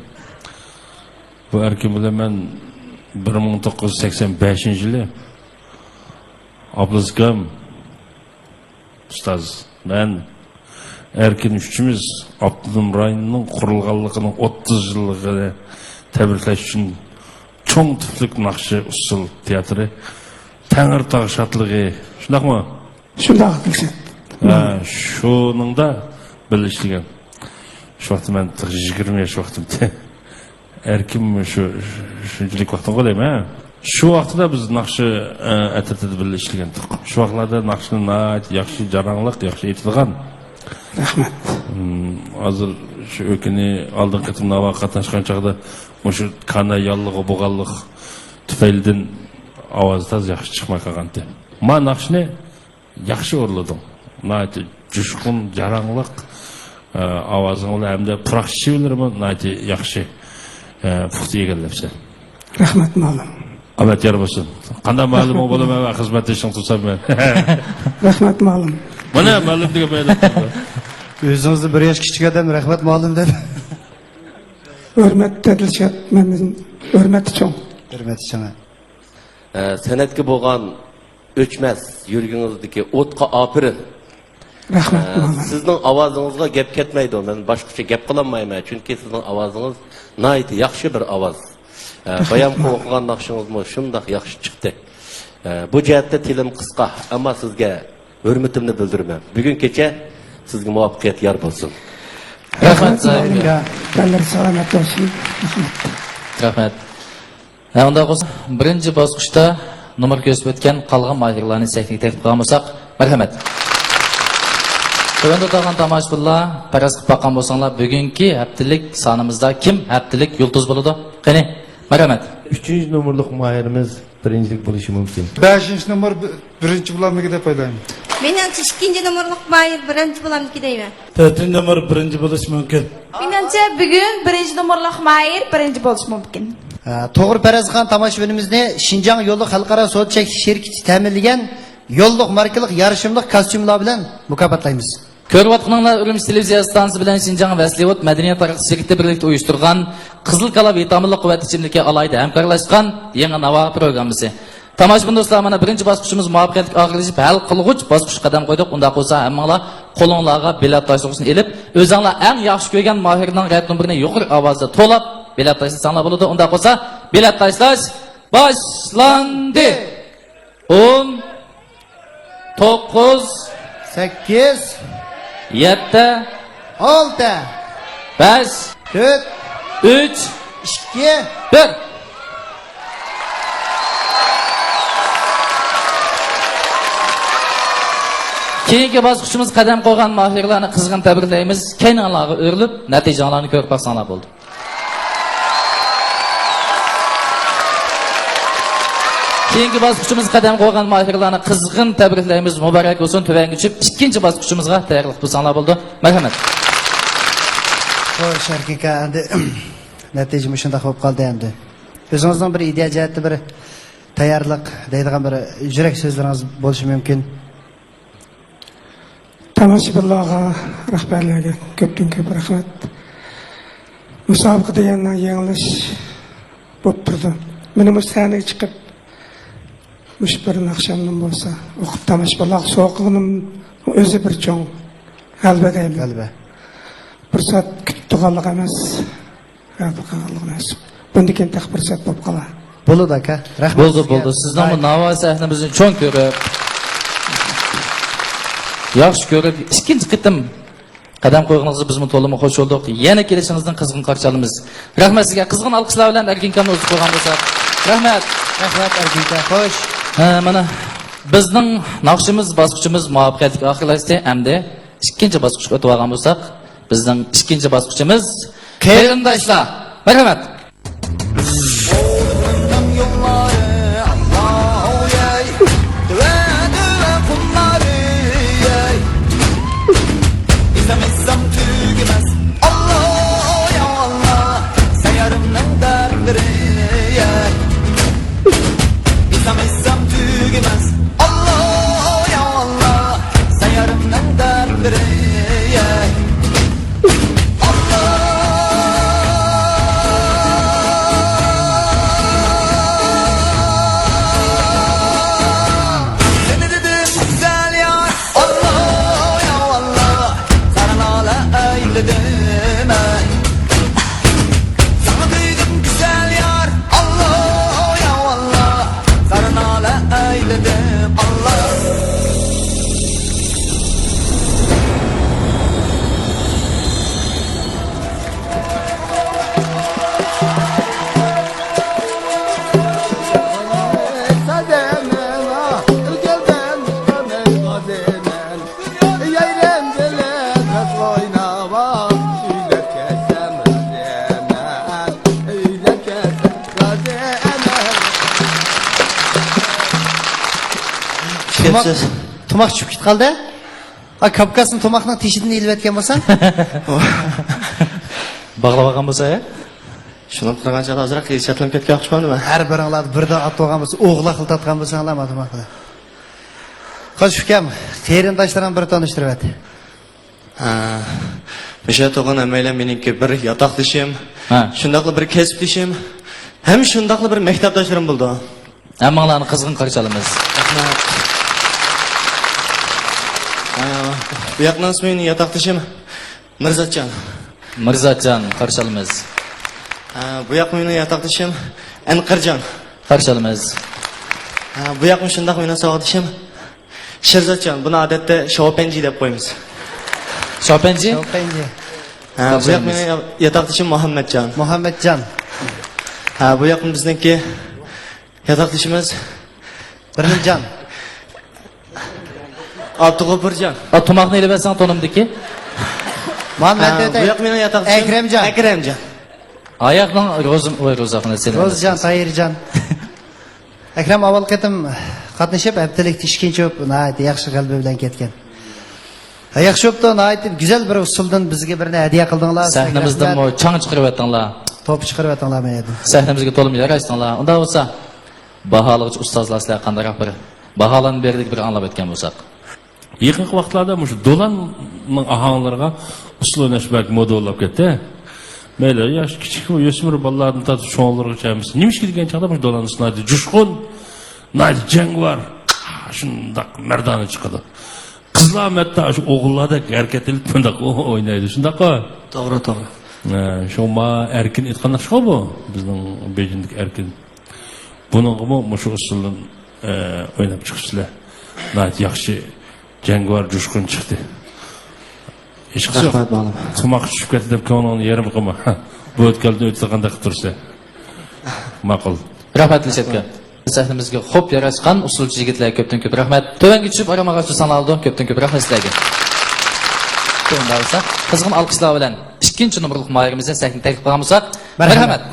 Bu Erkin bilan men 1985-yili Ablazgam ustoz men Erkin üçümüz Abdulum rayonunun qurulganligining 30 yilligini tabriklash uchun cho'ng tuflik naqshi usul teatri Tangirtog' shodligi shundaqmi? Shundoq bo'lsin. Shuningda birlashgan. Shu vaqt men 20 yosh vaqtimda Erkin shunchalik vaqtim qo'ydim-a. Shu vaqtda biz naqshi atatida birlashgan. Shu vaqtlarda naqshni yaxshi jaranglik, yaxshi aytilgan. Rahmat. Hozir shu o'kini oldin qitim nava qatnashgan chaqda shu kana yollig'i bo'g'anliq tufaylidan ovoz taz yaxshi chiqmay qolgandi. Men naqshni yaxshi o'rladim. Nati jushqun jaranglik ovozing bilan hamda proqchilarni nati yaxshi puxta egallabsan. Rahmat ma'lum. Ahmet yer bo'lsin. Qanday ma'lum bo'laman va xizmat ishing tursam men. Rahmat ma'lum. Mana ma'lum degan bayonot. O'zingizni bir yosh kichik odam rahmat ma'lum dedi. Hurmat dedilishat, mendan hurmati cho'ng. Hurmati cho'ng. San'atga bo'lgan o'chmas yurgingizdagi o'tqa opirin. Rahmat ma'lum. Sizning ovozingizga gap ketmaydi. Men boshqacha gap qilolmayman, chunki sizning ovozingiz nihoyat yaxshi bir ovoz. Bayan qo'ygan naqshingiz shundoq yaxshi chiqdi. Bu jihatda tilim qisqa, ammo sizga hurmatimni bildiraman. Bugun kecha sizga muvaffaqiyat yor bo'lsin. Rahmat. Kallar salomat bo'lsin. Rahmat. Unda bo'lsa, birinchi bosqichda nomer ko'rsatib o'tgan qolgan mahirlarni sahnaga taklif qilgan bo'lsak, marhamat. Tövəndə dağın tomoshabinlar, paraz qilib boqqan bo'lsanglar, bugungi haftalik sonimizda kim haftalik yulduz bo'ladi? Qani, marhamat. 3-numurluq mahirimiz birinchilik bo'lishi mumkin. 5-numur birinchi bo'lamiki deb o'ylayman. Menimcha 2-numurluq mahir birinchi bo'lamiki deyman. 4-numur birinchi bo'lishi mumkin. Menimcha bugun 1-numurluq mahir birinchi bo'lishi mumkin. To'g'ri Parazxon tomoshabinimizni Shinjang yo'lli xalqaro so'z chekish shirkati ta'minlagan yo'lliq markalik yarışımlıq kostyumlar bilan mukofotlaymiz. Ko'rayotganlar Urumchi televiziya stansiyasi bilan Shinjang Vaslivot madaniyat taraqqiy shirkati birlikda uyushtirgan Qizil qala vitaminli quvvat ichimligi alayda hamkorlashgan yangi navo programmasi. Tomoshabin do'stlar, mana birinchi bosqichimiz muvaffaqiyatli oxirlashib, hal qilg'uch bosqichga qadam qo'ydik. Unda bo'lsa, hammanglar qo'linglarga bilet tashuvchini elib, o'zinglar eng yaxshi ko'rgan mohirning rayt nomerini yuqori ovozda to'lab bilet tashlashinglar bo'ladi. Unda bo'lsa, bilet tashlash boshlandi. 10 9 8 7 6 5 4 3 2 1 Keyingi bosqichimiz qadam qo'ygan mohirlarni qizg'in tabriklaymiz. Kaynonlarga o'rilib, natijalarni ko'rib baxsanglar bo'ldi. Keyingi bosqichimiz qadam qo'ygan mohirlarni qizg'in tabriklaymiz. Muborak bo'lsin. Tuvanga tushib, ikkinchi bosqichimizga tayyorlik qilsanglar bo'ldi. Marhamat. Xo'sh, Erkinka, endi natijamiz shunday bo'lib qoldi endi. O'zingizdan bir ideya jihatda bir tayyorlik deydigan bir yurak so'zlaringiz bo'lishi mumkin. Tomoshabinlarga, rahbarlarga ko'pdan ko'p rahmat. Musobaqada yana yanglish bo'lib turdi. Meni sahnaga chiqib mush bir naqshamdan bo'lsa, o'qib tomoshabinlar so'qig'inim o'zi bir cho'ng. Albatta. Fursat kutganlik emas. Bundan keyin taq fursat bo'lib qolar. Bo'ldi aka. Rahmat. Bo'ldi. Sizning bu Navoiy sahnamizni cho'ng ko'rib, yaxshi ko'rib, ikkinchi qitim qadam qo'yganingizni biz to'liq xush bo'ldik. Yana kelishingizdan qizg'in qarshi olamiz. Rahmat sizga. Qizg'in alqishlar bilan Erkinkamni o'zib qo'ygan bo'lsak. Rahmat Erkinka. Xo'sh. Mana bizning naqshimiz, bosqichimiz muvaffaqiyatli oxirlashdi. Endi ikkinchi bosqichga o'tib olgan bo'lsak, bizning ikkinchi bosqichimiz qarindoshlar. Marhamat. Tomoq tushib ketib qoldi. Kavkazning tomoqning teshidini ilib etgan bo'lsan, bog'lab olgan bo'lsa-ya? Shuni turgancha ozroq yetishatilim ketgan o'xshayaptimi? Har biringlar birdan atib olgan bo'lsa, o'g'la qiltatgan bo'lsanglar, tomoqda. Xo'sh, ukam, qarindoshlarim bir tanishtirib et. O'sha to'g'on amaylar meningki bir yotoqdishim, shundaqli bir kasbdishim, ham shundaqli bir maktabdoshlarim bo'ldi. Hammanglarni qizg'in qarshi olamiz. Rahmat. Bu yoqdan ismini yotoqdishim Mirzatjon qarshi olamiz. Bu yoq meni yotoqdishim Anqirjon qarshi olamiz. Bu yoq shundaq meni sog'dishim Sherzodjon. Buni odatda Shopenji deb qo'yamiz. Shopenji? Bu yoq meni yotoqdishim Muhammadjon. Bu yoq bizniki yotoqdishimiz Birniljon. Abdug'ofurjon. Tomoqni ilib olsang to'nimdiki. Muhammad bu yoq meni yotoqdishim Akramjon. Oyoqning ro'zaqni sen. Ro'zjon, Tayirjon. Akram avval qatim qatnashib, haftalikda ikkinchi bo'lib, yaxshi qalbi bilan ketgan. Yaxshi bo'libdi, güzel bir usuldan bizga birini hadiya qildinglar. Sahnamizdan chang chiqarib o'tdinglar. Top chiqarib o'tdinglar men edim. Sahnamizga to'liq yarashdinglar. Unda bo'lsa, baholovchi ustozlar sizlar qanday bir baholan berdik bir anglab o'tgan bo'lsak. Yaqinqi vaqtlarda mush do'lanning ahonglariga usul o'ynash balki moda bo'lib ketdi. Mayli, yosh kichik o'smir bolalarni tatib sho'ng'ilirgacha emas. Nimishki degan chaqda mush do'lanni sinaydi. Jushqun, naydi jangvar, shundaq mardona chiqadi. Qizlar matda shu o'g'illardek harakat qilib bundoq o'ynaydi. Shundaq-ku? To'g'ri. Shoma erkin aytgan shu bu. Bizning Bejindik erkin. Buningmi mush usuldan o'ynab chiqishlar. Naydi yaxshi jangvar jushqun chiqdi. Rahmat bo'lim. Tomoq tushib ketdi deb ko'nglimni yarim qilma. Bu o'tkalni o'tqanda qilib tursa. Ma'qul. Rahmat Lishatka. Sahnamizga xo'p yarashgan usulchi yigitlarga ko'pdan ko'p rahmat. Tövanga tushib aramaga sanaldi. Ko'pdan ko'p rahmat sizlarga. To'g'ri bo'lsa, qizg'in alqishlar bilan ikkinchi nomerlik mayrimizga sahna taklif qilamiz. Marhamat.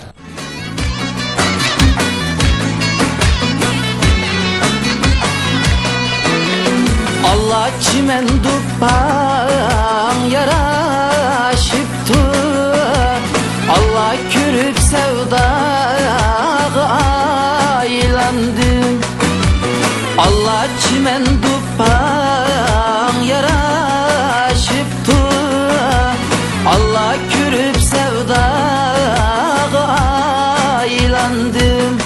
Allah çimen duppan yaraşıptı, Allah körüp sevdağı aylandı. çimen dupan yaraşıptı. Allah görüp sevdağa aylandım.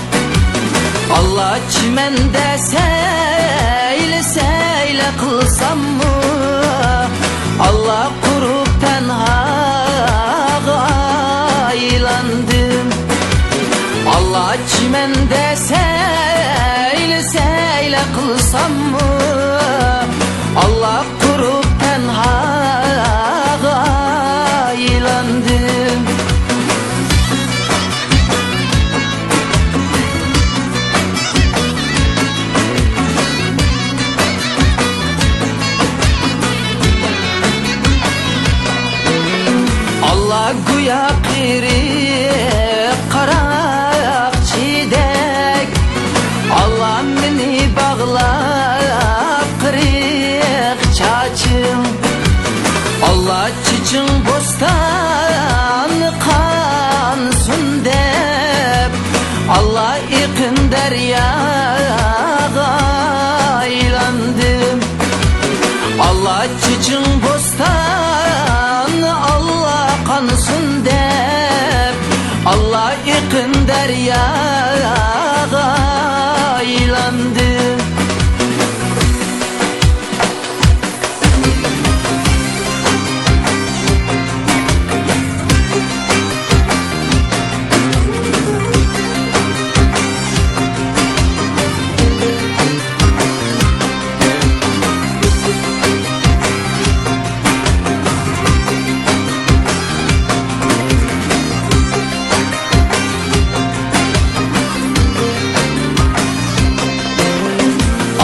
Allah çimende seyle seyle kılsam mı? Allah kurup tenhağa aylandım. Allah çimende seyle seyle kılsam mı? Allah kurup tenhağa aylandım. Allah güya kiri karak çiğdek. Allah beni bağlap kırık çaçım. Allah çiçin bostan kansın dep. Allah ikın deryağa aylandım. Allah çiçin bostan Allah kansın dep. Allah ikın deryağa aylandım.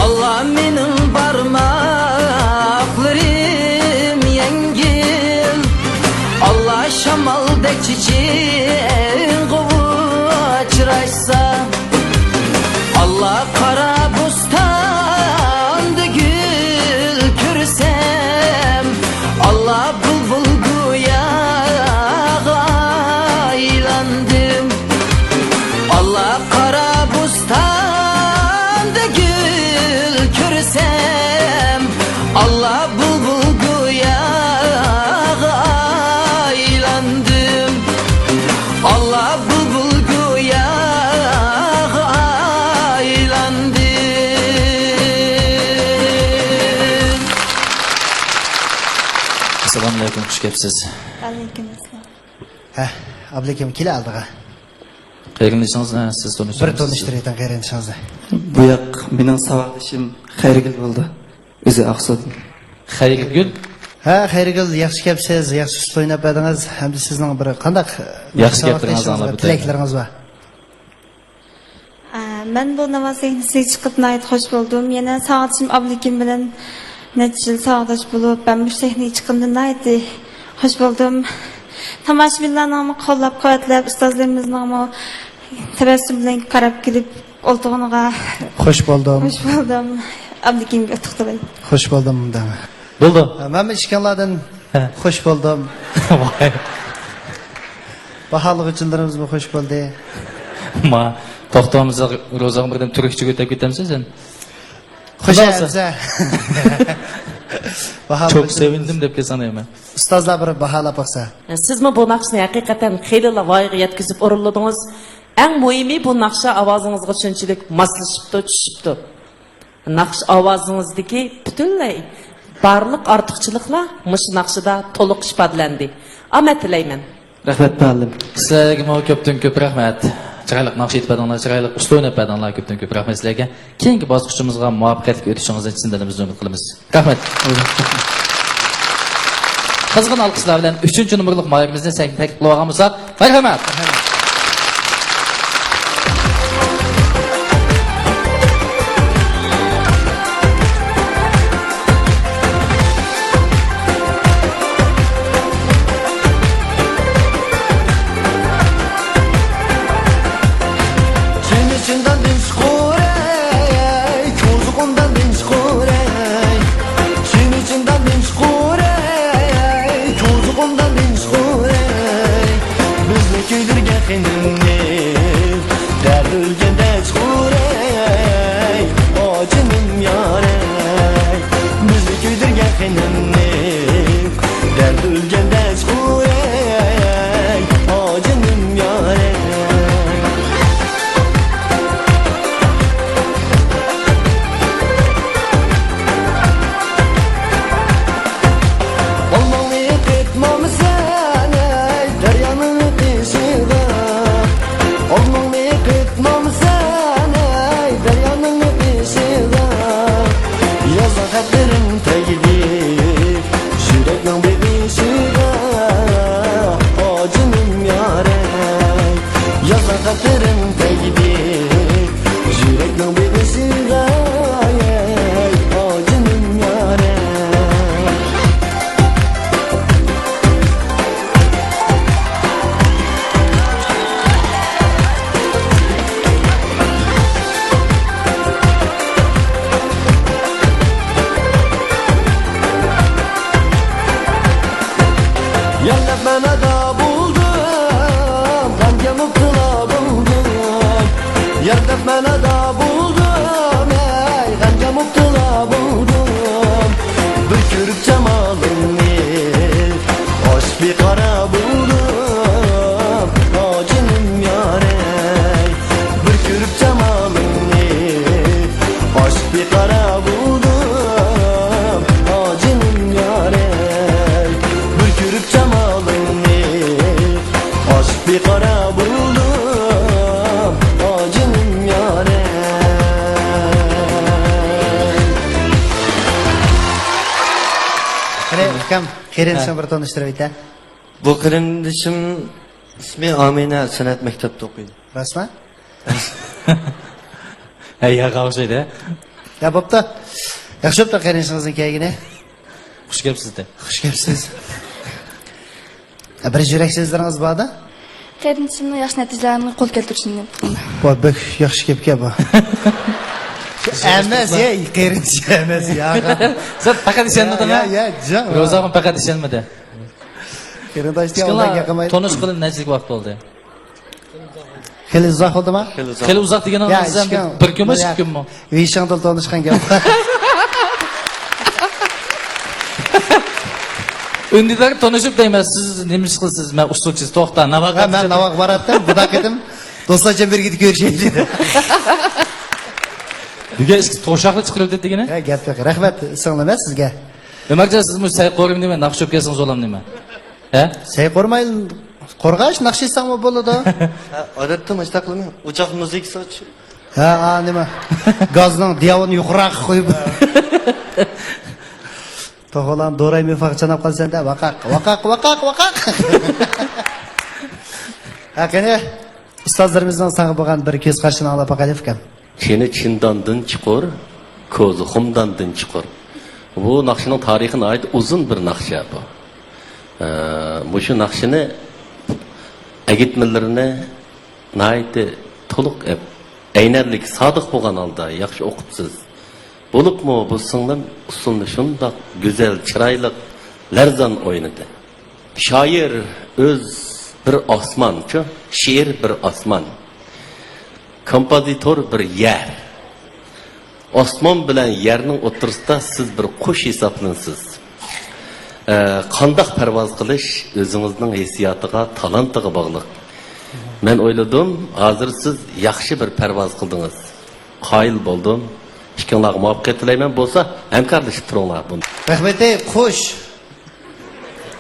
Allah benim parmaklarım yengil. Allah şamaldek çiçeğin kovuçraysa. Allah kara bostanda gül kürsem. Allah bulbul güyağa aylandım. Allah kara bostanda gül kürsem. Allah bulbul güyağa aylandım. Allah bulbul güyağa aylandım. Assalomu alaykum, xush kelibsiz. Aleykümselam. Ablekim kela aldığa. Qayerlisiniz? Siz Bir tanıştınız. tanıştıraydan qayerlisiniz. Bu yak mening savatishim Xayrigul bo'ldi. O'zi Aqso'dan. Xayrigul. Ha, Xayrigul, yaxshi kelibsiz, yaxshi ust o'ynab berdingiz. Hamda sizning bir qandaq Yaxshi gaplarınız anlab tilaklaringiz bor. Ben bu nava sahnesiga chiqib nayt hoş buldum. Yana sağatçım Ablekim bilan necha yil sağdaş bulup ben bu sahneye chiqimda nayt hoş buldum. Tomoshabinlarni qo'llab quvvatlab, ustozlarimizning tabassum bilan qarab kelib o'ltig'iniga Hoş buldum. hoş buldum. Abdikimga utuqtiray. Hoş buldum da. Bo'ldi. Men ishkanlardan hoş buldum. Voy. Bahalı uchunlarimiz bu hoş buldu. Ma to'xtamizda ro'zani birdan turkcha o'tab ketamsiz sen? Hoş geldiniz. Çok sevindim deb kesanayman. Ustozlar bir bahalab baksa. Sizmi bu naqshni haqiqatan xeyli voyaga yetkazib o'rinladingiz. Eng muhimi bu naqsha ovozingizga shunchalik moslashibdi, tushibdi. Naqsh ovozingizdagi butunlay barliq ortiqchiliklar mush naqshida to'liq ifodalandi. Omad tilayman. Rahmat ta'lim. Sizlarga ko'pdan ko'p rahmat. Chiroyli naqsh aytmadinglar, chiroyli usta o'ynab berdinglar, ko'pdan ko'p rahmat sizlarga. Keyingi bosqichimizga muvaffaqiyatli o'tishingizni chin dilimizdan umid qilamiz. Rahmat. Qizg'in alqishlar bilan 3-numurlik moyimizni taklif qilgan bo'lsak, marhamat. Derd ülkede çure, o canım yâre. mutlu buldum Yerde bana da buldum Ey bence mutlu buldum Bir körük cemalini Hoş bir kara buldum Acınım yâre Bir körük cemalini Hoş bir kara buldum Acınım yâre Bir körük cemalini Hoş bir kara buldum Acınım yâre Kam, qeyrindishim bir tanishtirib ayta. Bu qarindishim ismi Amina san'at maktabida o'qiydi. Rasman? Hey, o'xshaydi. Ya bo'pti. Yaxshi bo'pti qeyrindishingizning keyigini. Xush kelibsiz-da. Xush kelibsiz. Bir yurak so'zlaringiz borda? Qeyrindishimni yaxshi natijalarni qo'l keltirishini. Bu bek yaxshi kelibgan bu. Emas ya, qeyrindish emas ya. Sen faqat ishonmadingmi? Ya, ja. Ro'zamon faqat ishonmadi. Qeyrindishga undan gapirmaydi. Tonish qilib nechilik vaqt bo'ldi? Xeli uzoq bo'ldimi? Xeli uzoq deganingiz ham bir kunmi, 2 kunmi? Vishangda tanishgan gap. Undilar tanishib deyman, siz nima ish qilsiz? Men ustochisiz, to'xta, navaqa. Men navaq baratdim, budak edim. Do'stlarcha birga ko'rishaylik dedi. Nega ish to'shaqli chiqarildi degani? Ha, gap yo'q. Rahmat, singlim sizga. Demakchi siz bu say qo'rim deyman, naqsh o'pgasingiz olam deyman. He? Say qo'rmaydi. Qo'rg'ash naqsh etsangmi bo'ladi. Odatda mana shunaqa qilmayman. O'choq muzikasi ochib. Ha, nima? Gazning diavini yuqroq qo'yib. To'g'lan do'raymi faqchanab qolsanda vaqaq. Ha, qani ustozlarimizdan sanga bo'lgan bir ko'z qarashini olib boqaylik kam. Seni çindandan çıkır, kozu xumdandan çıkır. Bu nakşının tarihine ait uzun bir nakşa bu. Bu şu nakşını egitmelerini naiti toluk eynerlik sadık boğan alda yaxşı okupsuz. Bulup mu bu sınırın usulunu şunda güzel, çıraylık, lerzan oynadı. Şair öz bir osman, şiir bir osman. Kompozitor bir yer. Osman bilan yerning o'rtasida siz bir qush hisoblansiz. Qandoq parvoz qilish o'zingizning hissiyotiga, talantiga bog'liq. Men o'yladim, hozir siz yaxshi bir parvoz qildingiz. Qoyil bo'ldim. Ikkinlarga muvaffaqiyat tilayman, bo'lsa hamkorlashib turinglar buni. Rahmat, qush.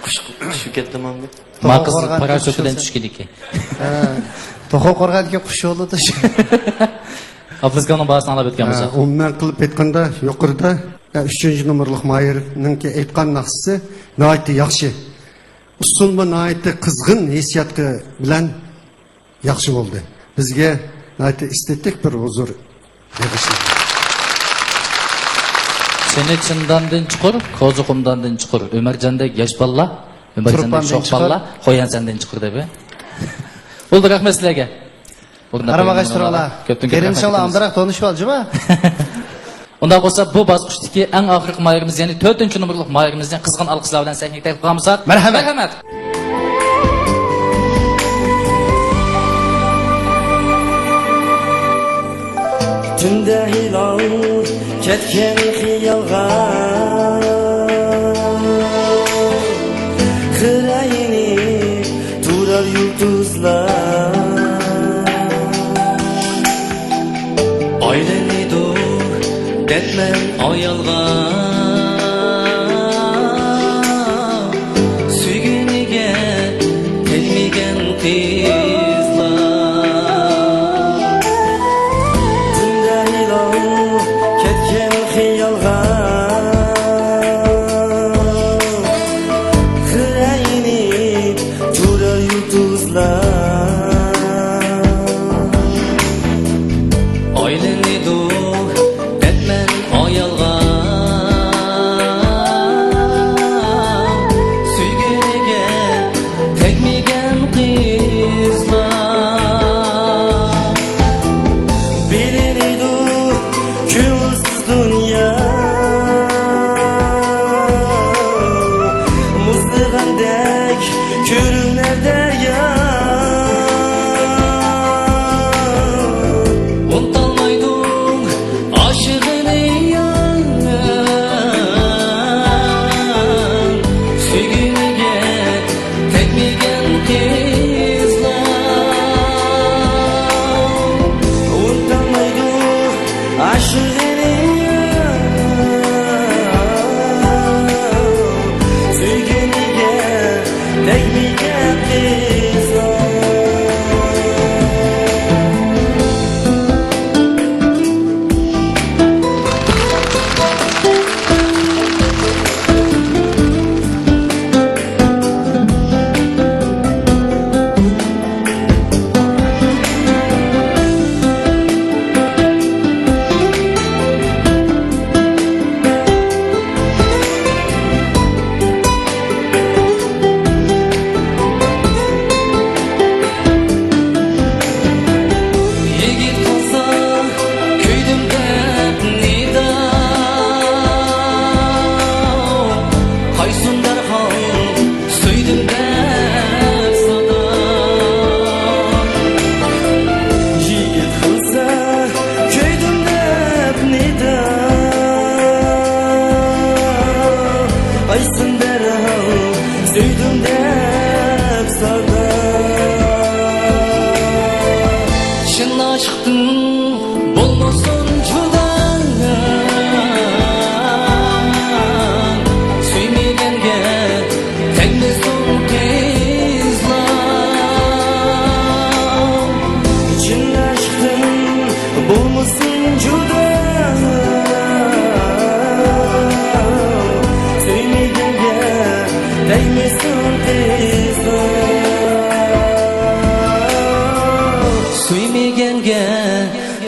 Qush ketdimmi? Maqsad parashyutidan tushgan ekan. To'g'ri qo'rg'anga qush yo'lida. Afg'onistonning bahasini olib o'tganmiz. Umuman qilib aytganda yuqorida 3-nomerlik Mayirninki aytgan naqsi nihoyatda yaxshi. Usul va nihoyatda qizg'in hissiyotga bilan yaxshi bo'ldi. Bizga nihoyatda estetik bir huzur berishdi. Seni chindandan chuqur, ko'zi qumdandan chuqur. Umarjandek yosh balla, Umarjandek shoh balla, qo'yan sandan chuqur deb. Bo'ldi, rahmat sizlarga. Qaramag'ashtiringlar. Qeyrindishinglar amdiroq tanishib oldingmi? Unda bo'lsa bu bosqichdagi eng oxirgi mayirimiz, ya'ni 4-nomerlik mayirimizni qizg'in alqishlar bilan sahnaga taklif qilamiz. Marhamat. Tunda hilal ketken xiyalga Xirayini turar yulduzlar Aylenidur detmen ayalga Sügünige telmigen kızlar Tunda hilal ketken xiyalga Xirayini turar yulduzlar Aylenidur detmen ayalga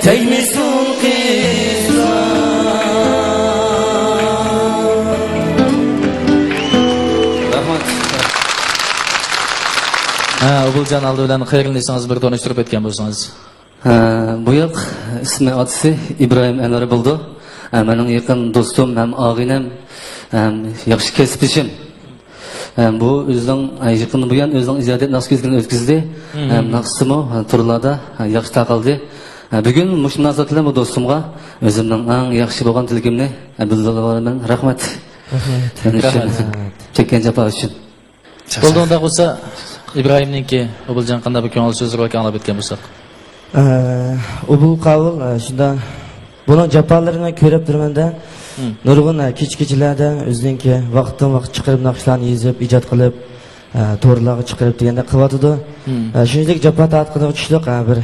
tegmesin kızlar. Rahmat. Obuljon aldı bilan xayrlashsangiz bir tanishtirib o'tgan bo'lsangiz. Bu yoq ismi otasi İbrahim Enver bo'ldi. Mening yaqin do'stim ham og'inam, yaxshi kasbishim. Bu o'zining yaqin bo'lgan o'zining ijodiyat naqshini o'tkazdi. Naqshimi turlarda yaxshi taqildi. Bugun mush munosabat bilan bu do'stimga o'zimning eng yaxshi bo'lgan tilgimni bildiraman. Rahmat. Chekkan jafo uchun. Bo'ldi unda bo'lsa İbrahimninki Obuljon qanday bir ko'ngil so'zlar anglab o'tgan bo'lsak. Bu qavul shunda buning jafolarini ko'rib turmanda nurg'un kecha-kechalarda o'ziniki vaqtdan vaqt chiqarib naqshlarni yozib, ijod qilib, to'rlarga chiqarib deganda qilyotdi. Shuningdek jafo tatqiqida uchishliq bir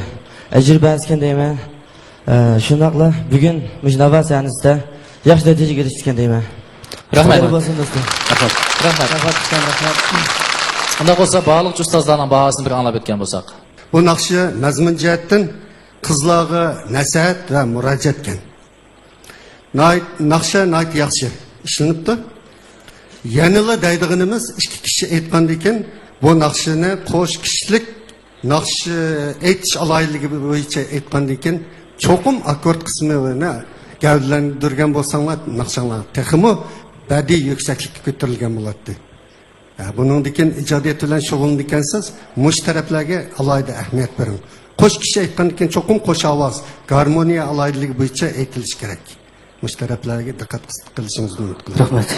ajriba askan deyman. Shunaqla bugun Mujnava sahnasida yaxshi natijaga erishgan deyman. Rahmat. Rahmat. Unda bo'lsa ba'liq ustozlarning bahosini bir anglab o'tgan bo'lsak. Bu naqshi mazmun jihatdan qizlarga nasihat va murojaat etgan. Naqsha nayt yaxshi ishlanibdi. Yanıla deydiganimiz ikki kishi aytgandan keyin bu naqshini qo'sh kishilik naqshi aytish aloyligi bo'yicha aytgandan keyin cho'qim akkord qismini gavdalantirgan bo'lsanglar naqshanglar texmi badiiy yuksaklikka ko'tarilgan bo'ladi. Buningdan keyin ijodiyat bilan shug'ullangansiz, mush taraflarga alohida ahamiyat bering. Qo'sh kishi aytgandan keyin cho'qim qo'sh ovoz, garmoniya aloydiligi bo'yicha aytilishi kerak. Mush taraflarga diqqat qilishingizni umid qilaman. Rahmat.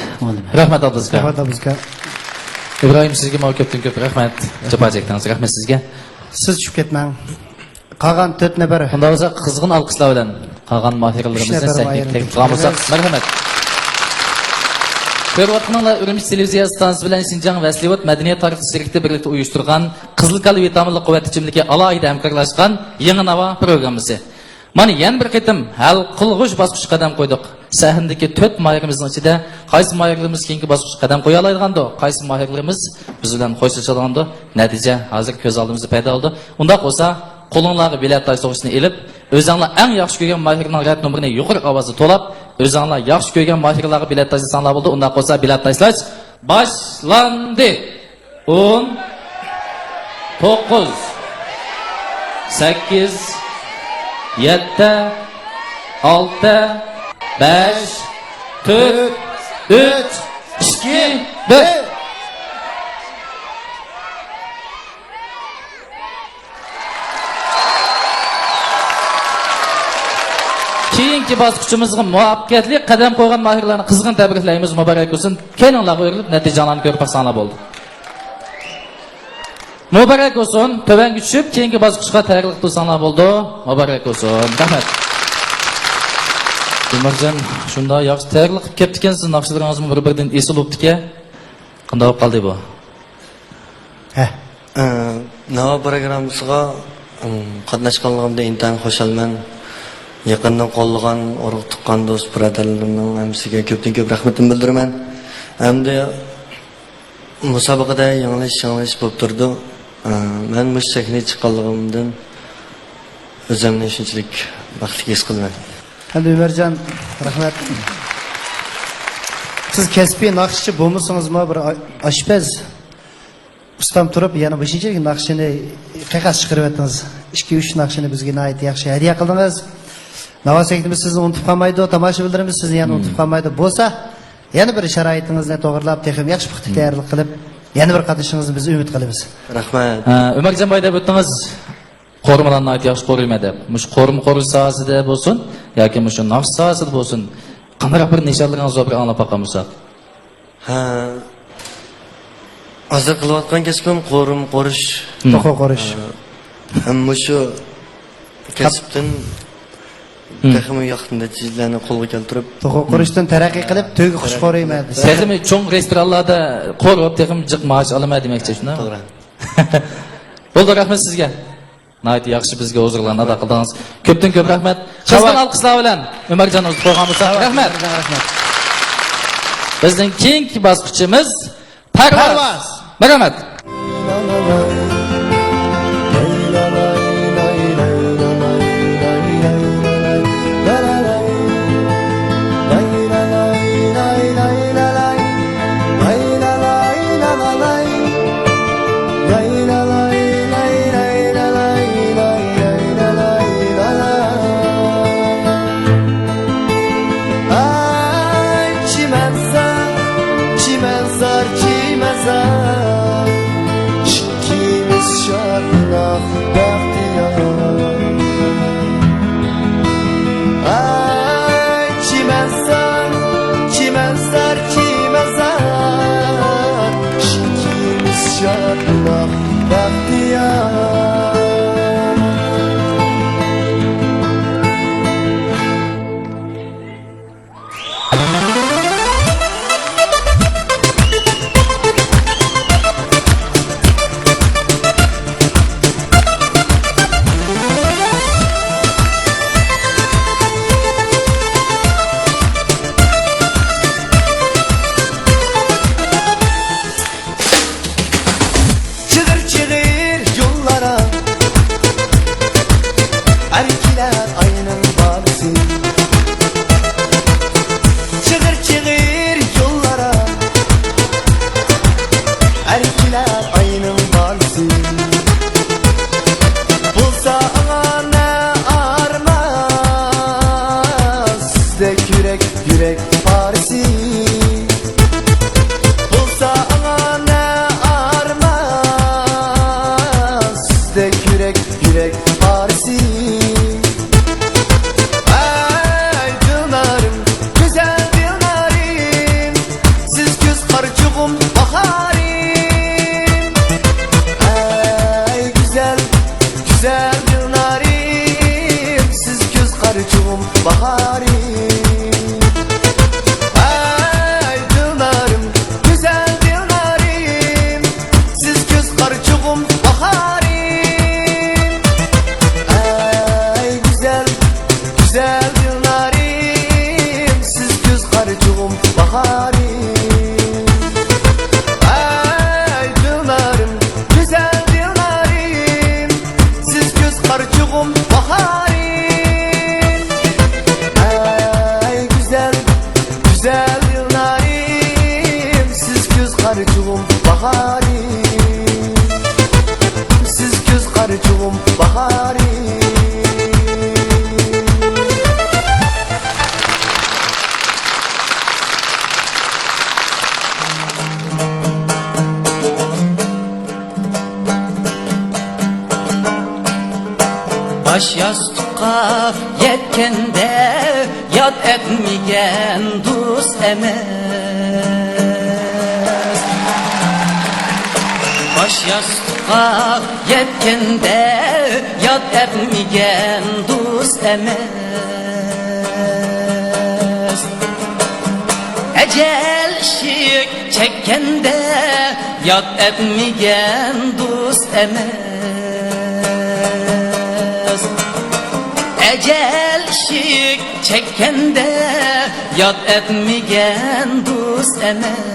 Rahmat Abduzga. Rahmat Abduzga. İbrahim sizga ko'pdan ko'p rahmat. Javob etdingiz. Rahmat sizga. Siz tushib ketmang. Qolgan 4 nafar. Unda bo'lsa qizg'in alqishlar bilan qolgan mohirlarimizni sahnaga qilamiz. Marhamat. Ko'rayotganlar Urumchi televiziya stansiyasi bilan Xinjiang Vaslivat madaniyat tarixi shirkati birlikda uyushtirgan Qizil kal vitaminli quvvat ichimligi alohida hamkorlashgan yangi navo programmasi. Mana yana bir qitim hal qilg'ush bosqich qadam qo'ydik. Sahnadagi 4 mohirlarimizning ichida qaysi mohirlarimiz keyingi bosqich qadam qo'ya oladigandir, qaysi mohirlarimiz biz bilan qo'shiladigandir. Natija hozir ko'z oldimizda paydo bo'ldi. Unda bo'lsa qo'linglarga bilet tashlashni elib, o'zinglar eng yaxshi ko'rgan mohirning rad nomerini yuqori ovozda to'lab, o'zinglar yaxshi ko'rgan mohirlarga bilet tashlasanlar bo'ldi. Unda bo'lsa bilet tashlash boshlandi. 10 9 8 7 6 5 4 3 2 1 Keyingi bosqichimizga muvaffaqiyatli qadam qo'ygan mohirlarni qizg'in tabriklaymiz. Muborak bo'lsin. Kelinglar o'rilib natijalarni ko'rib baxsanglar bo'ldi. Muborak bo'lsin. Tövanga tushib, keyingi bosqichga tayyorlik qilsanglar bo'ldi. Muborak bo'lsin. Rahmat. Umarjon, shunda yaxshi tayyorlik qilib ketdi ekansiz. Naqshlaringizni bir-biridan esilibdi-ki. Qanday bo'lib qoldi bu? Nava programmasiga qatnashganligimda intan xushalman. Yaqindan qo'llagan, urug' tuqqan do'st birodarlarimning hamsiga ko'pdan ko'p rahmatimni bildiraman. Hamda musobaqada yanglish bo'lib turdi. Men mush sahnaga chiqqanligimdan o'zimni shunchalik baxtli his qilaman. Hadi Umarjon, rahmat. Siz kasbiy naqshchi bo'lmasingizmi, bir oshpaz ustam turib, yana beshinchi naqshini qayerga chiqarib o'tdingiz? 2-3 naqshini bizga nayt yaxshi hadiya qildingiz. Navasakimiz sizni unutib qolmaydi, tomoshabinlarimiz sizni yana unutib qolmaydi. Bo'lsa, yana bir sharoitingizni to'g'rilab, texnik yaxshi puxta tayyorlik qilib, yana bir qatnashishingizni biz umid qilamiz. Rahmat. Umarjon boy deb o'tdingiz. Qo'rmalarni ayt yaxshi qo'rilma deb. Mush qo'rim qurish sohasida bo'lsin yoki mush naqsh sohasida bo'lsin, qanday bir nishonlaringiz bor anglab boqamiz. Hozir qilayotgan kasbim qo'rim qurish, to'qo qurish. Ammo shu kasbdan texmi yaxshi natijalarni qo'lga keltirib, to'qo qurishdan taraqqiy qilib, to'yga xush qo'rayman. Texmi cho'ng restoranlarda qo'rib texmi jiq maosh olaman demoqchi shuna. To'g'ri. Bo'ldi, rahmat sizga. Nayt yaxshi bizga huzurlarni ado qildingiz. Ko'pdan ko'p rahmat. Qizg'in alqishlar bilan Umarjon o'z programmamizga rahmat. Bizning keyingi bosqichimiz Parvoz. Marhamat. Bizdek yürek yürek Paris'i. Ay Dilnarim, güzel Dilnarim, siz göz karçığım baharim. Ay güzel güzel Dilnarim, siz göz karçığım baharim. Ay Dilnarim, güzel Dilnarim, siz göz karçığım baharim. Ay güzel güzel Dilnarim, siz göz karçığım baharim. Ay Dilnarim, güzel Dilnarim, siz göz karçığım baharim. Ay güzel güzel Dilnarim, siz göz karçığım baharim. Siz göz karçığım baharim. Baş yastıkka yetkende yad etmegen dost emez. Baş yastıkka yetkende yad etmegen dost emez. Ecel şik çekkende yad etmegen dost emez. Ecel şik çekkende yad etmegen dost emez.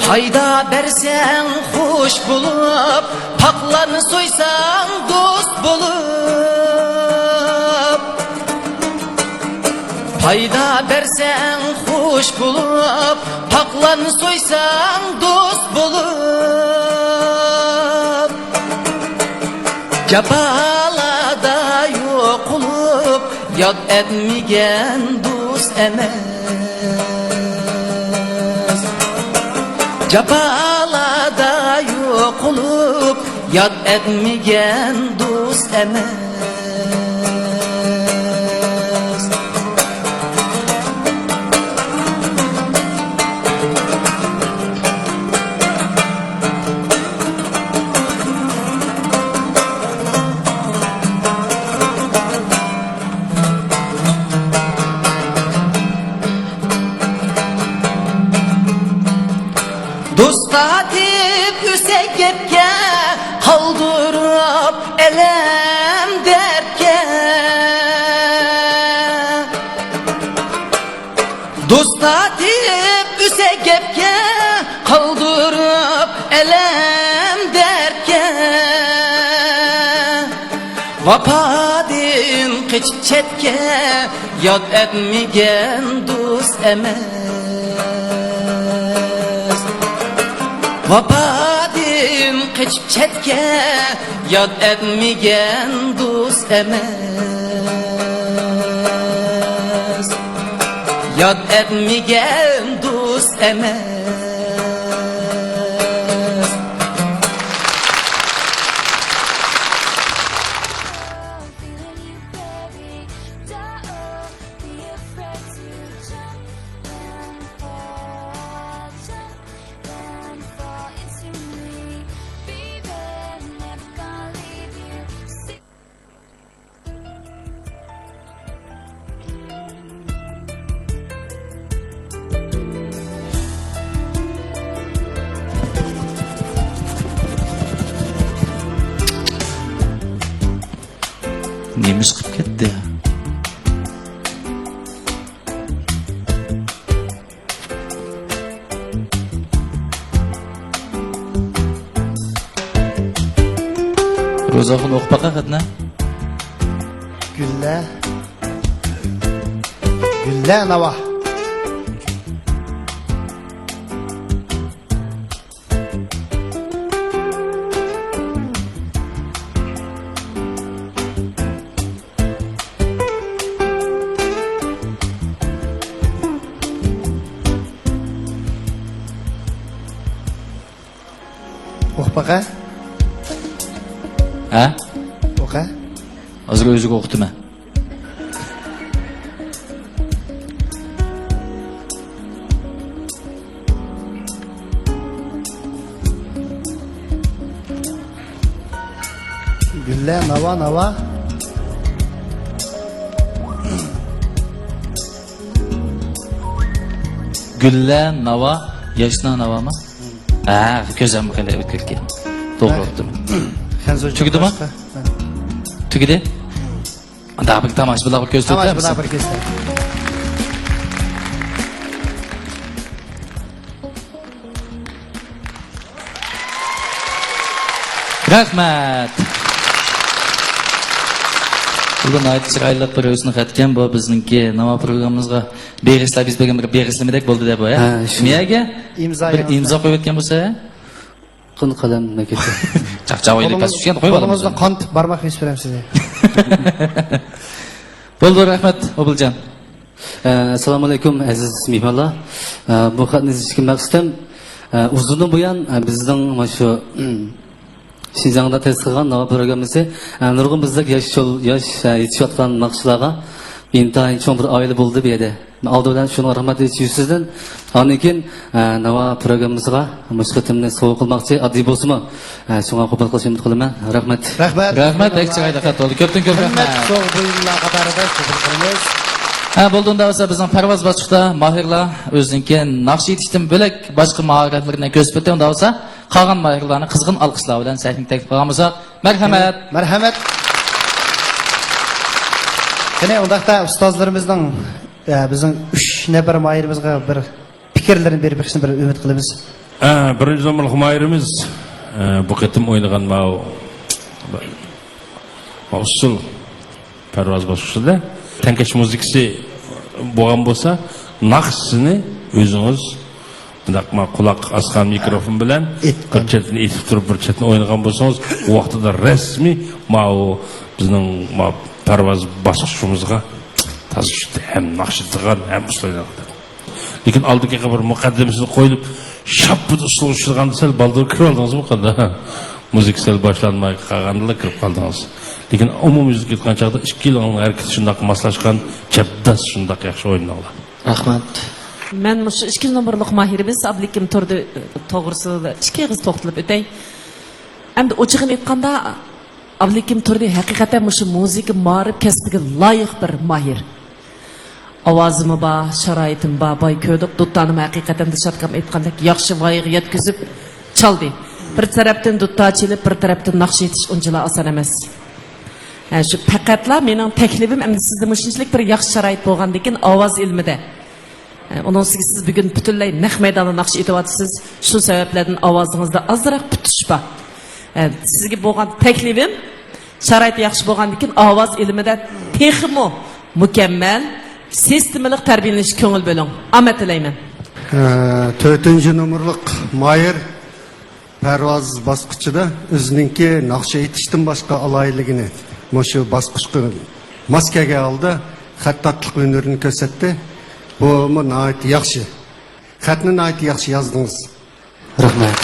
Hayda bersen hoş bulup, paklarını soysan dost bulup. Hayda bersen hoş bulup, paklarını soysan dost bulup. Cebalada yok olup, yad etmegen dost emez. Cebalada yok olup, yad etmegen dost emez. Dosta dip üse gepke kaldırıp elem derke. Dosta dip üse gepke kaldırıp elem derke. Vapadin kıçıp çetke yad etmegen dost emez. Vapadin kıçıp çetke yad etmegen dost emez. Yad etmegen dost emez. Nemiz qilib ketdi. Ro'zaxon o'qib baqaqatna. Gülle. Gülle nava. Oqa? Ha? Oqa? Hozir o'ziga o'qitma. Gülle, nava, nava. Gülle, nava, yaşna nava mı? Ha, gözüm böyle ötürken. Doğru okudum. Tügüdü mü? Tügüdü? Daha bir tamaş bula bir göz tutlar mısın? Tamaş bula bir göz. Rahmat. Bugün ayet çıraylık bir özünü katken bu bizninki nama programımızga berisler biz bir berislemedek oldu da bu ya. Niyege? Bir imza koyup etken bu sefer? Qın qalam maketi. Çakçak oylayıp pas düşken koyup alalım. Kolumuzda kant barmak istiyorum size. Boldu rahmat Obilcan. Assalomu alaykum aziz mehmonlar. Bu xatni yozishga maqsadim uzundan buyon bizning mana shu Şinjan'da tasdiqlangan nava programmasi nurg'un bizlik yosh yetishayotgan naqshlarga intayin cho'ng bir oila bo'ldi bu yerda. Oldi bilan shuni rahmat aytish sizdan. Ondan keyin nava programmasiga mushqitimni sovg'a qilmoqchi oddiy bo'lsa-mu, shunga qabul qilishni umid qilaman. Rahmat. Rahmat ekchiqayda xat oldi. Ko'pdan ko'p rahmat. So'g' bo'yinlar qatorida qabul qilamiz. Bo'ldiğunda olsa bizning parvoz bosqichida mahirlar o'ziniki naqsh yetishdan bo'lak boshqa mahoratlarni ko'rsatdi. Unda olsa qolgan mahirlarni qizg'in alqishlar bilan sahnaga taklif qilamiz. Marhamat. Marhamat. Yine ondaqda ustozlarimizning bizning 3 nafar mahirimizga bir fikrlarini berib berishni bir umid qilamiz. Birinchi nomorli mahirimiz bu qitim o'ynagan usul parvoz bosqichida tankash muzikasi bo'lgan bo'lsa, naqshini o'zingiz bundaqma quloq asgan mikrofon bilan bir chetini etib turib bir chetini o'ynagan bo'lsangiz, u vaqtida rasmiy bizning parvoz bosqichimizga tasdiqdi ham naqshidgan ham uslangandi. Lekin oldiga bir muqaddimasini qo'yib, shaput uslashtirgan sal baldur kirib oldingizmi qanda? Müzik sel başlanmay qolganda kirib qoldingiz. Lekin umumiy ketgan chaqda 2 yilning harakati shundoq moslashgan, chapdas shundoq yaxshi o'ynaydi. Rahmat. Men shu 2 nomorlik mahirimiz Abdulikim turdi to'g'risida 2 qiz to'xtalib o'tay. Endi ochiqini aytganda Abdulikim turdi haqiqatan shu musiqa ma'rif kasbiga loyiq bir mahir. Ovozimi bor, sharoitim bor, boy ko'dib, duttanimi haqiqatan dishotqam aytgandek yaxshi voyaga yetkazib chaldi. Bir tarafdan dutta chilib, bir tarafdan naqsh etish unchalar oson emas. Shu faqatla mening taklifim endi sizda mushunchalik bir yaxshi sharoit bo'lgandan keyin ovoz ilmida. Onun siz bugün butunlay naq maydonda naqsh etyapsiz. Shu sabablardan ovozingizda ozroq butish bor. Sizga bo'lgan taklifim sharoit yaxshi bo'lgandan keyin ovoz ilmida texmo mukammal sistemalik tarbiyalanish ko'ngil bo'ling. Omad tilayman. 4 nomorlik mahir parvoz bosqichida o'zininki naqsh etishdan boshqa aloyligini shu bosqichga maskaga oldi, xattatlik hunarini ko'rsatdi. Bu nihoyat yaxshi. Xatni nihoyat yaxshi yozdingiz. Rahmat.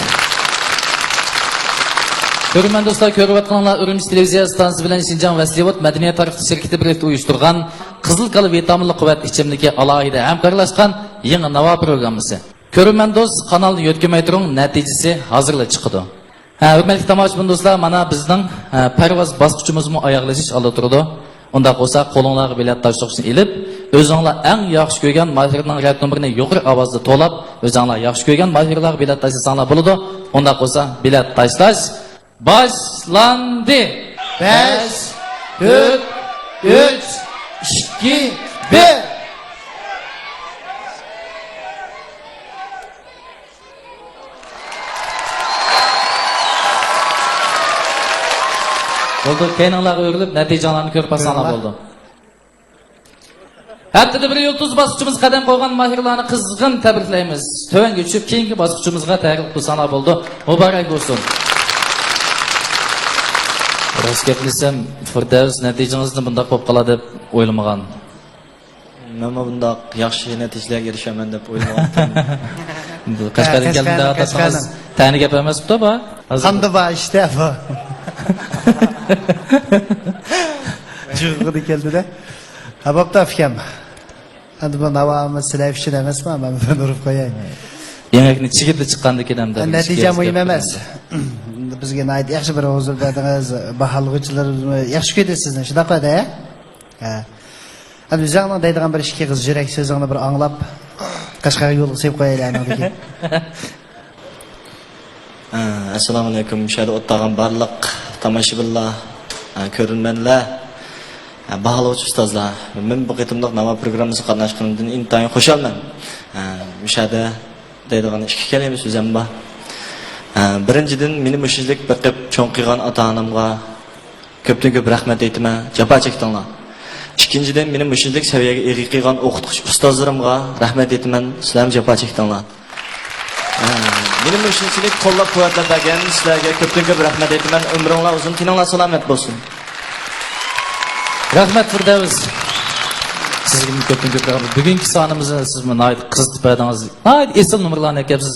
Görünmen dostlar, ko'rayotganlar Urumchi televiziya stansiyasi bilan Şinjan Vasiyot madaniyat tarixi şirkati birlikda uyushtirgan Qizil Qala vitaminli quvvat ichimligi alohida hamkorlashgan yangi nava programmasi. Görünmen dost kanalni yo'tkamay turing, natijasi hozirla chiqadi. Hurmatli tomoshabin do'stlar, mana bizning parvoz bosqichimizmi oyoqlashish oldi turdi. Unda bo'lsa qo'linglarga bilet tashlashni ilib, o'zinglar eng yaxshi ko'rgan mahirning rad nomerini yuqori ovozda to'lab, o'zinglar yaxshi ko'rgan mahirlarga bilet tashlasanlar bo'ladi. Unda bo'lsa bilet tashlash başlandı. 5, 4, 3, 2, 1. Oldu, kenarlara örülüp neticelerini körüp asana oldu. Haftada bir yıldız basıcımız kadem koygan mahirlarını kızgın tebrikleyimiz. Töven geçip keyinki basıcımızga tayyorluk kılsana oldu. Mübarek olsun. Biraz gaplasam, Firdavs natijangizni bundoq bo'lib qoladi deb o'ylamagan. Men bundoq yaxshi natijalarga erishaman deb o'ylamadim. Qashqarga kelganda atasangiz tani gap emas bu, Qandı var işte bu. Çıkıdı geldi de. Hababda fikam. Hadi bu navamı silahı için emas mı? Ben bunu vurup koyayım. Yemekni chigirdi chiqqandan keyin ham Natija muhim emas. Bizga nayt yaxshi bir huzur berdingiz. Bahalg'uvchilarimiz yaxshi ko'ydi sizni. Shunday qiladi, ha? Hadi o'zingizning deydigan bir ikki qiz yurak so'zingni bir anglab Qashqarga yo'l qilib qo'yaylik anadagi. Assalomu alaykum. Shada o'tgan barliq tomoshabinlar, ko'rinmanlar, baholovchi ustozlar. Men bu qitimliq navo programmasiga qatnashganimdan intayin xursandman. Shada deydigan ikki kalima so'zim bor. Birinchidan meni mushizlik biqib cho'ng qilgan ota-onamga ko'pdan-ko'p rahmat aytaman. Jafo chekdinglar. İkinciden meni mushizlik saviyaga eg'i qilgan o'qituvchi ustozlarimga rahmat aytaman. Sizlar ham jafo chekdinglar. Meni mushizlik qo'llab-quvvatlagan sizlarga ko'pdan-ko'p rahmat aytaman. Umringlar uzun, tininglar salomat bo'lsin. Rahmat Firdavs. Sizga ko'pdan-ko'p rahmat. Bugungi sonimizni siz menay qizitib berdingiz. Esil nomerlarni aytyapsiz.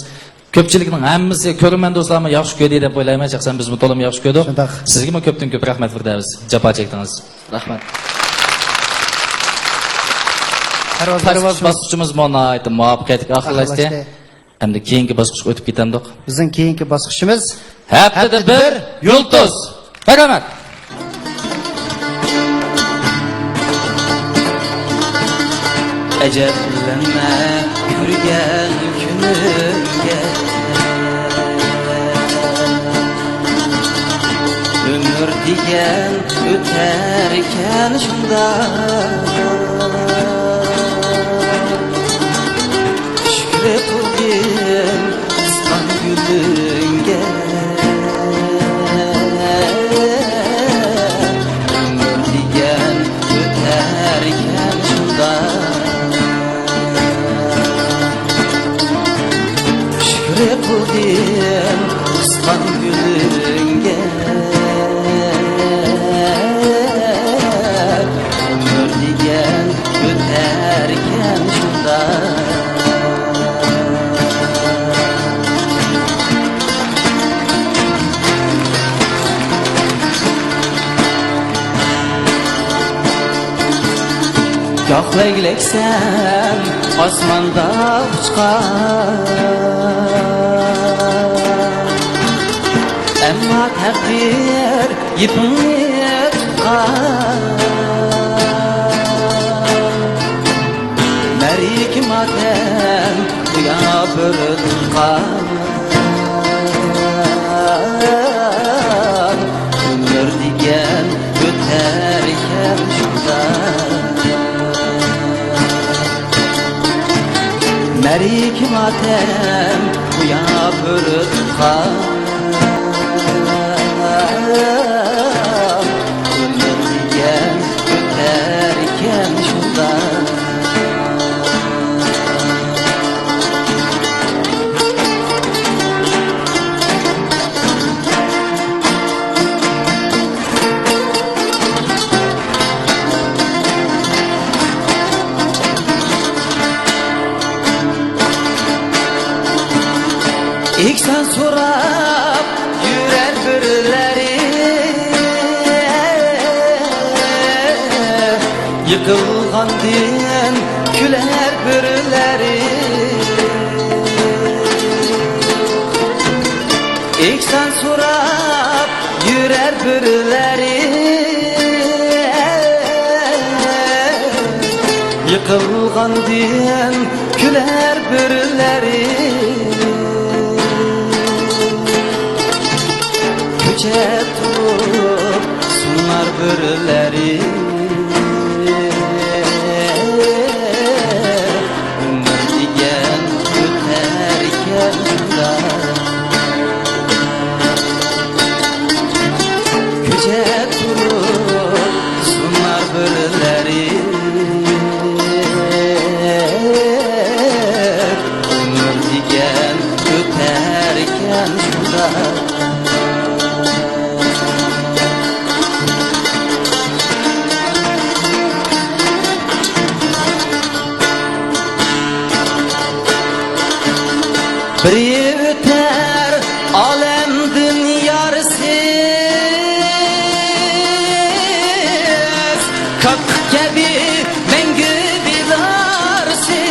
Ko'pchilikning hammasi ko'rman do'stlarmi yaxshi ko'rdi deb o'ylayman. Shaxsan biz to'lim yaxshi ko'rdik. Sizga ko'pdan-ko'p rahmat Firdavs. Jafo chekdingiz. Rahmat. Parvoz bosqichimiz monaydi, muvaffaqiyatga oxirlashdi. Endi keyingi bosqichga o'tib ketandik. Bizning keyingi bosqichimiz haftada bir yulduz. Rahmat. Eceblenme yürgen günüge, ömür diyen öterken şunda, şükür kılgın ıslan gülünge, ömür diyen öterken şunda, Kıldım kıskan gülünge, ömür diyen öterken şunda, Gah leyleksen asmanda uçkar, Emma takdir ipini tutkar, Merik matem uya bir tutkar, Ömür diyen öterken şunda, Merik matem uya bir tutkar, Ömür diyen öterken şunda, İlk sen sorap yürer birileri, Yıkılgan diyen küler birileri, İlk sen sorap yürer birileri, Yıkılgan diyen küler birileri, Köçe turup sunar birileri, Ömür diyen öterken şunda, Köçe turup sunar birileri, Ömür diyen öterken şunda, Bir öter alem dünya, kak gibi mengü bilarsiz.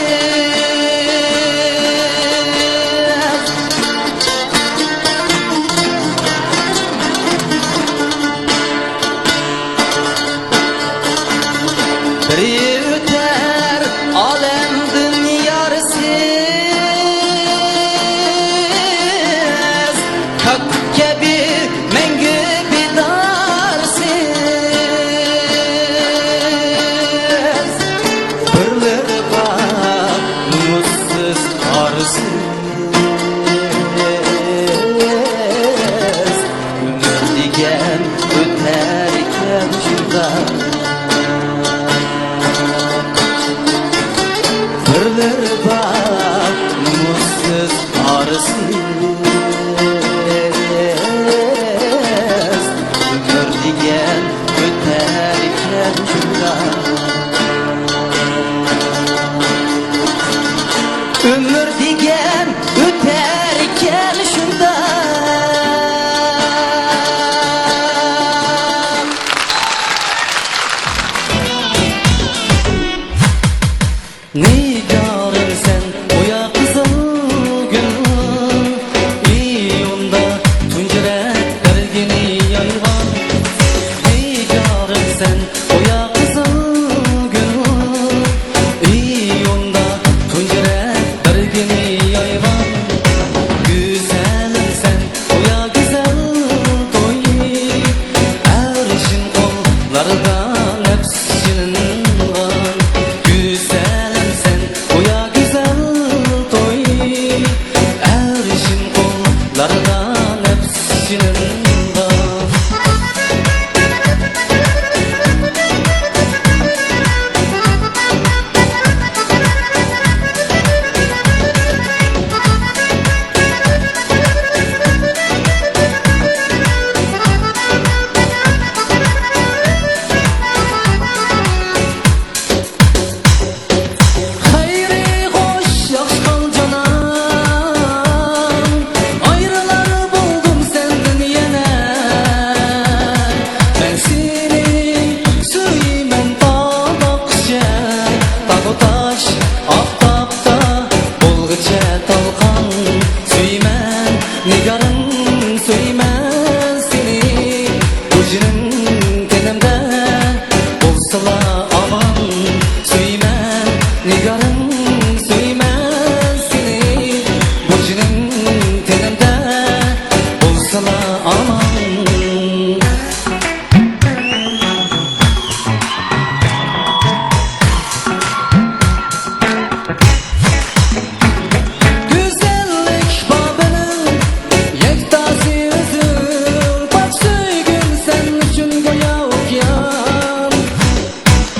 Bir öter alem dünyasız, kak gibi mengü bilarsiz. Birleri var mutsuz arsız, ömür digen öterken şurada. Birleri var mutsuz arsız, ömür digen öterken şurada. Ömür digen öterken şurada. Nigarım sen oya kızıl gül, iyi onda tuncere bergini yayvan. Nigarım sen oya kızıl gül, iyi onda tuncere bergini yayvan. Güzelim sen oya güzel toy, erişin kollarga nefsinin var. Güzelim sen oya güzel toy, erişin kollarga nefsinin var. Hayri hoş yakşal canan, ayrılar buldum senden yine. Ben seni suymen tabakça, tağı taş aftapta bulgıça talkan. Suymen nigarın suymen seni, ucunun tenimde olsala aman. Suymen nigarın suymen seni, ucunun tenimde olsala aman. Güzellik babının yektası özür, bak söygün sen üçün goya okyan.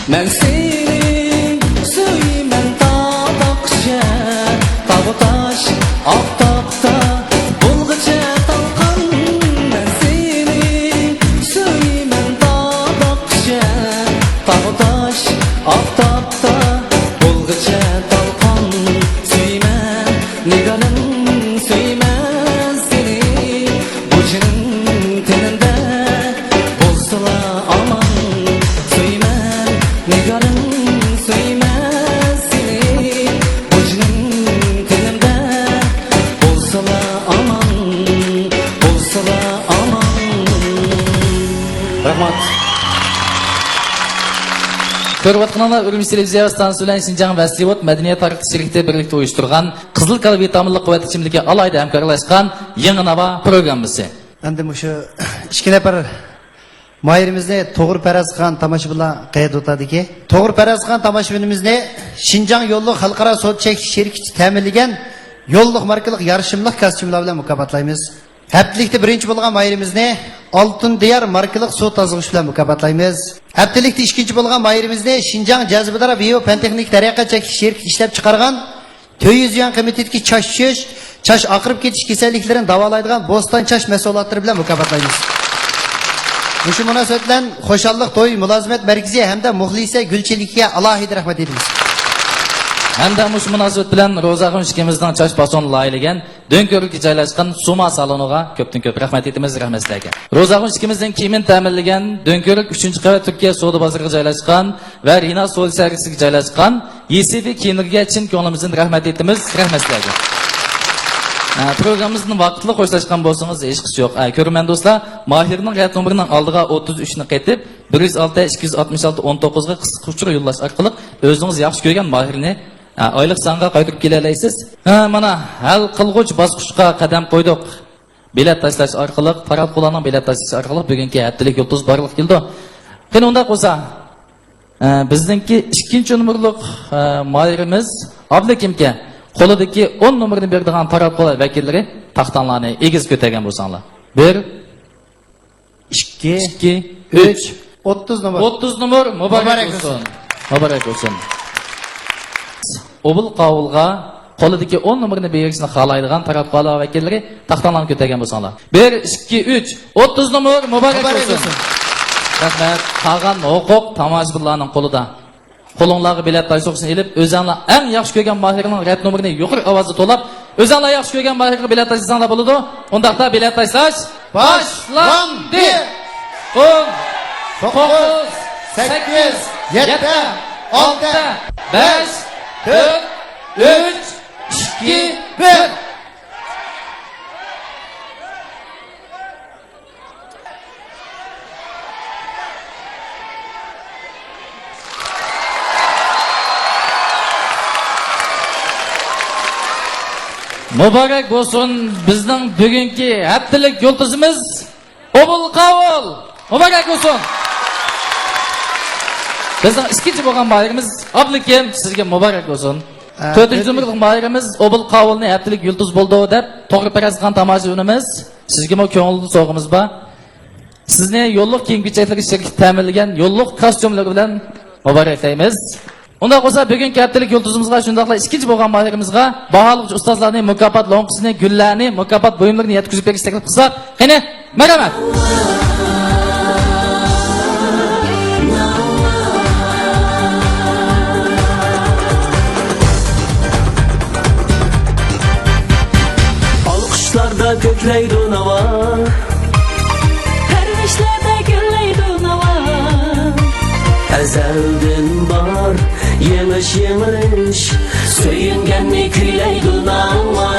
Ben seni suymen tabakça, tağı taş aftapta bulgıça talkan. Ben seni suymen tabakça, tağı taş aftapta bulgıça talkan. Suymen nigarın suymen seni, ucunun teninde olsala aman. Suymen nigarın suymen seni, ucunun teninde olsala aman, olsala aman. Rahmat. Көріп Үрімші телевизия станциясы bilan Шинжаң Вәсиот мәдениет тарихи шерикте birlikte uyushtirgan Qizil Kal vitaminli quvvat ichimligi alayda hamkorlashgan yangi nava programmasi. Endi bu şu ikki nafar mayirimizni to'g'ri paraz qilgan tomoshabinlar qayerda o'tadiki, to'g'ri paraz qilgan tomoshabinimizni Шинжаң yo'lliq xalqaro sud chekish sherikchi ta'minlagan yo'lliq markalik yarışimliq kostyumlar bilan mukofotlaymiz. Haftalikda birinchi bo'lgan mayirimizni Oltin Diyar markalik suv tozg'ish bilan mukofotlaymiz. Haftalikda ikkinchi bo'lgan mayirimizni Шинжаң jazbidara bio pantexnik taraqqiyot chekish sherikchi ishlab chiqargan 400 yuan qiymatidagi chash shish, chash oqirib ketish kasalliklarini davolaydigan Bo'ston chash mahsulotlari bilan mukofotlaymiz. Shu munosabat bilan Xo'shalliq to'y mulozimat markazi hamda muxlisa Gulchiligiga alohida rahmat aytamiz. Hamda mush munosabat bilan Ro'za Xunshikimizning chosh pasoni loyilagan Do'nko'rikka joylashgan Suma saloniga ko'pdan-ko'p rahmat aytamiz, rahmat sizlarga. Ro'za Xunshikimizning kiyimini ta'minlagan Do'nko'rik 3-qavat Turkiya savdo bozoriga joylashgan va Rina savdo servisiga joylashgan YCV kiyimlarga chin ko'nglimizdan rahmat aytamiz, rahmat sizlarga. Programımızın vaqtli qo'shilashgan bo'lsangiz hech qisi yo'q. Ko'rman do'stlar, Mahirning rad nomerining oldiga 33 ni qaytib 106 266 19 ga qisqa uchur yo'llash orqali o'zingiz yaxshi ko'rgan Mahirni oylik songa qaytarib kela olasiz. Mana hal qilg'uch bosqichga qadam qo'ydik. Bilet tashlash orqali, Farad Qulanning bilet tashlash orqali bugungi haftalik yulduz barliq keldi. Qani unda qo'sa bizningki 2-nomerlik Mahirimiz Abdulkimga qo'lidagi 10 nomerni beradigan Farad Qulan vakillari taxtanlarni egiz ko'targan bo'lsanglar. 1 2 3 30 nomer. 30 nomer muborak bo'lsin. Muborak bo'lsin. Obul qavulga qo'lidagi 10 nomerni berishni xohlaydigan Farad Qulan vakillari taxtanlarni ko'targan bo'lsanglar. 1 2 3 30 nomer muborak bo'lsin. Rahmat. Qolgan huquq tomoshabinlarning qo'lida. Qo'linglarga bilet taysoqsin elib, o'zinglar eng yaxshi ko'rgan Mahirning rad nomerini yuqori ovozda to'lab, o'zinglar yaxshi ko'rgan Mahirga bilet taysanglar bo'ladi. Undaqda bilet taysash boshlandi. 10 9 8 7 6 5 4 3 2 1 Muborak bo'lsin bizning bugungi haftalik yulduzimiz Obul Qavul. Muborak bo'lsin. Bizning ikkinchi bo'lgan bayramiz Abdukim, sizga muborak bo'lsin. 4-nomerlik bayramiz Obul Qavulni haftalik yulduz bo'ldi deb to'g'ri parazgan tomoshabinimiz. Sizga mo ko'ngilli so'g'imiz bor. Sizni yo'lliq kiyim-kechaklarga shirkit ta'minlagan yo'lliq kostyumlar bilan muboraklaymiz. Unda qo'sa bugungi haftalik yulduzimizga shundaqla ikkinchi bo'lgan mahirimizga baholovchi ustozlarning mukofot lo'nqisini, gullarni, mukofot buyumlarini yetkazib berishni taklif qilsak, qani, marhamat. Alqışlarda ko'klaydi navo, Pervişlerde güleydi nava. Ezelden bar yemish yemish, söyüngenni kuyleydi nava.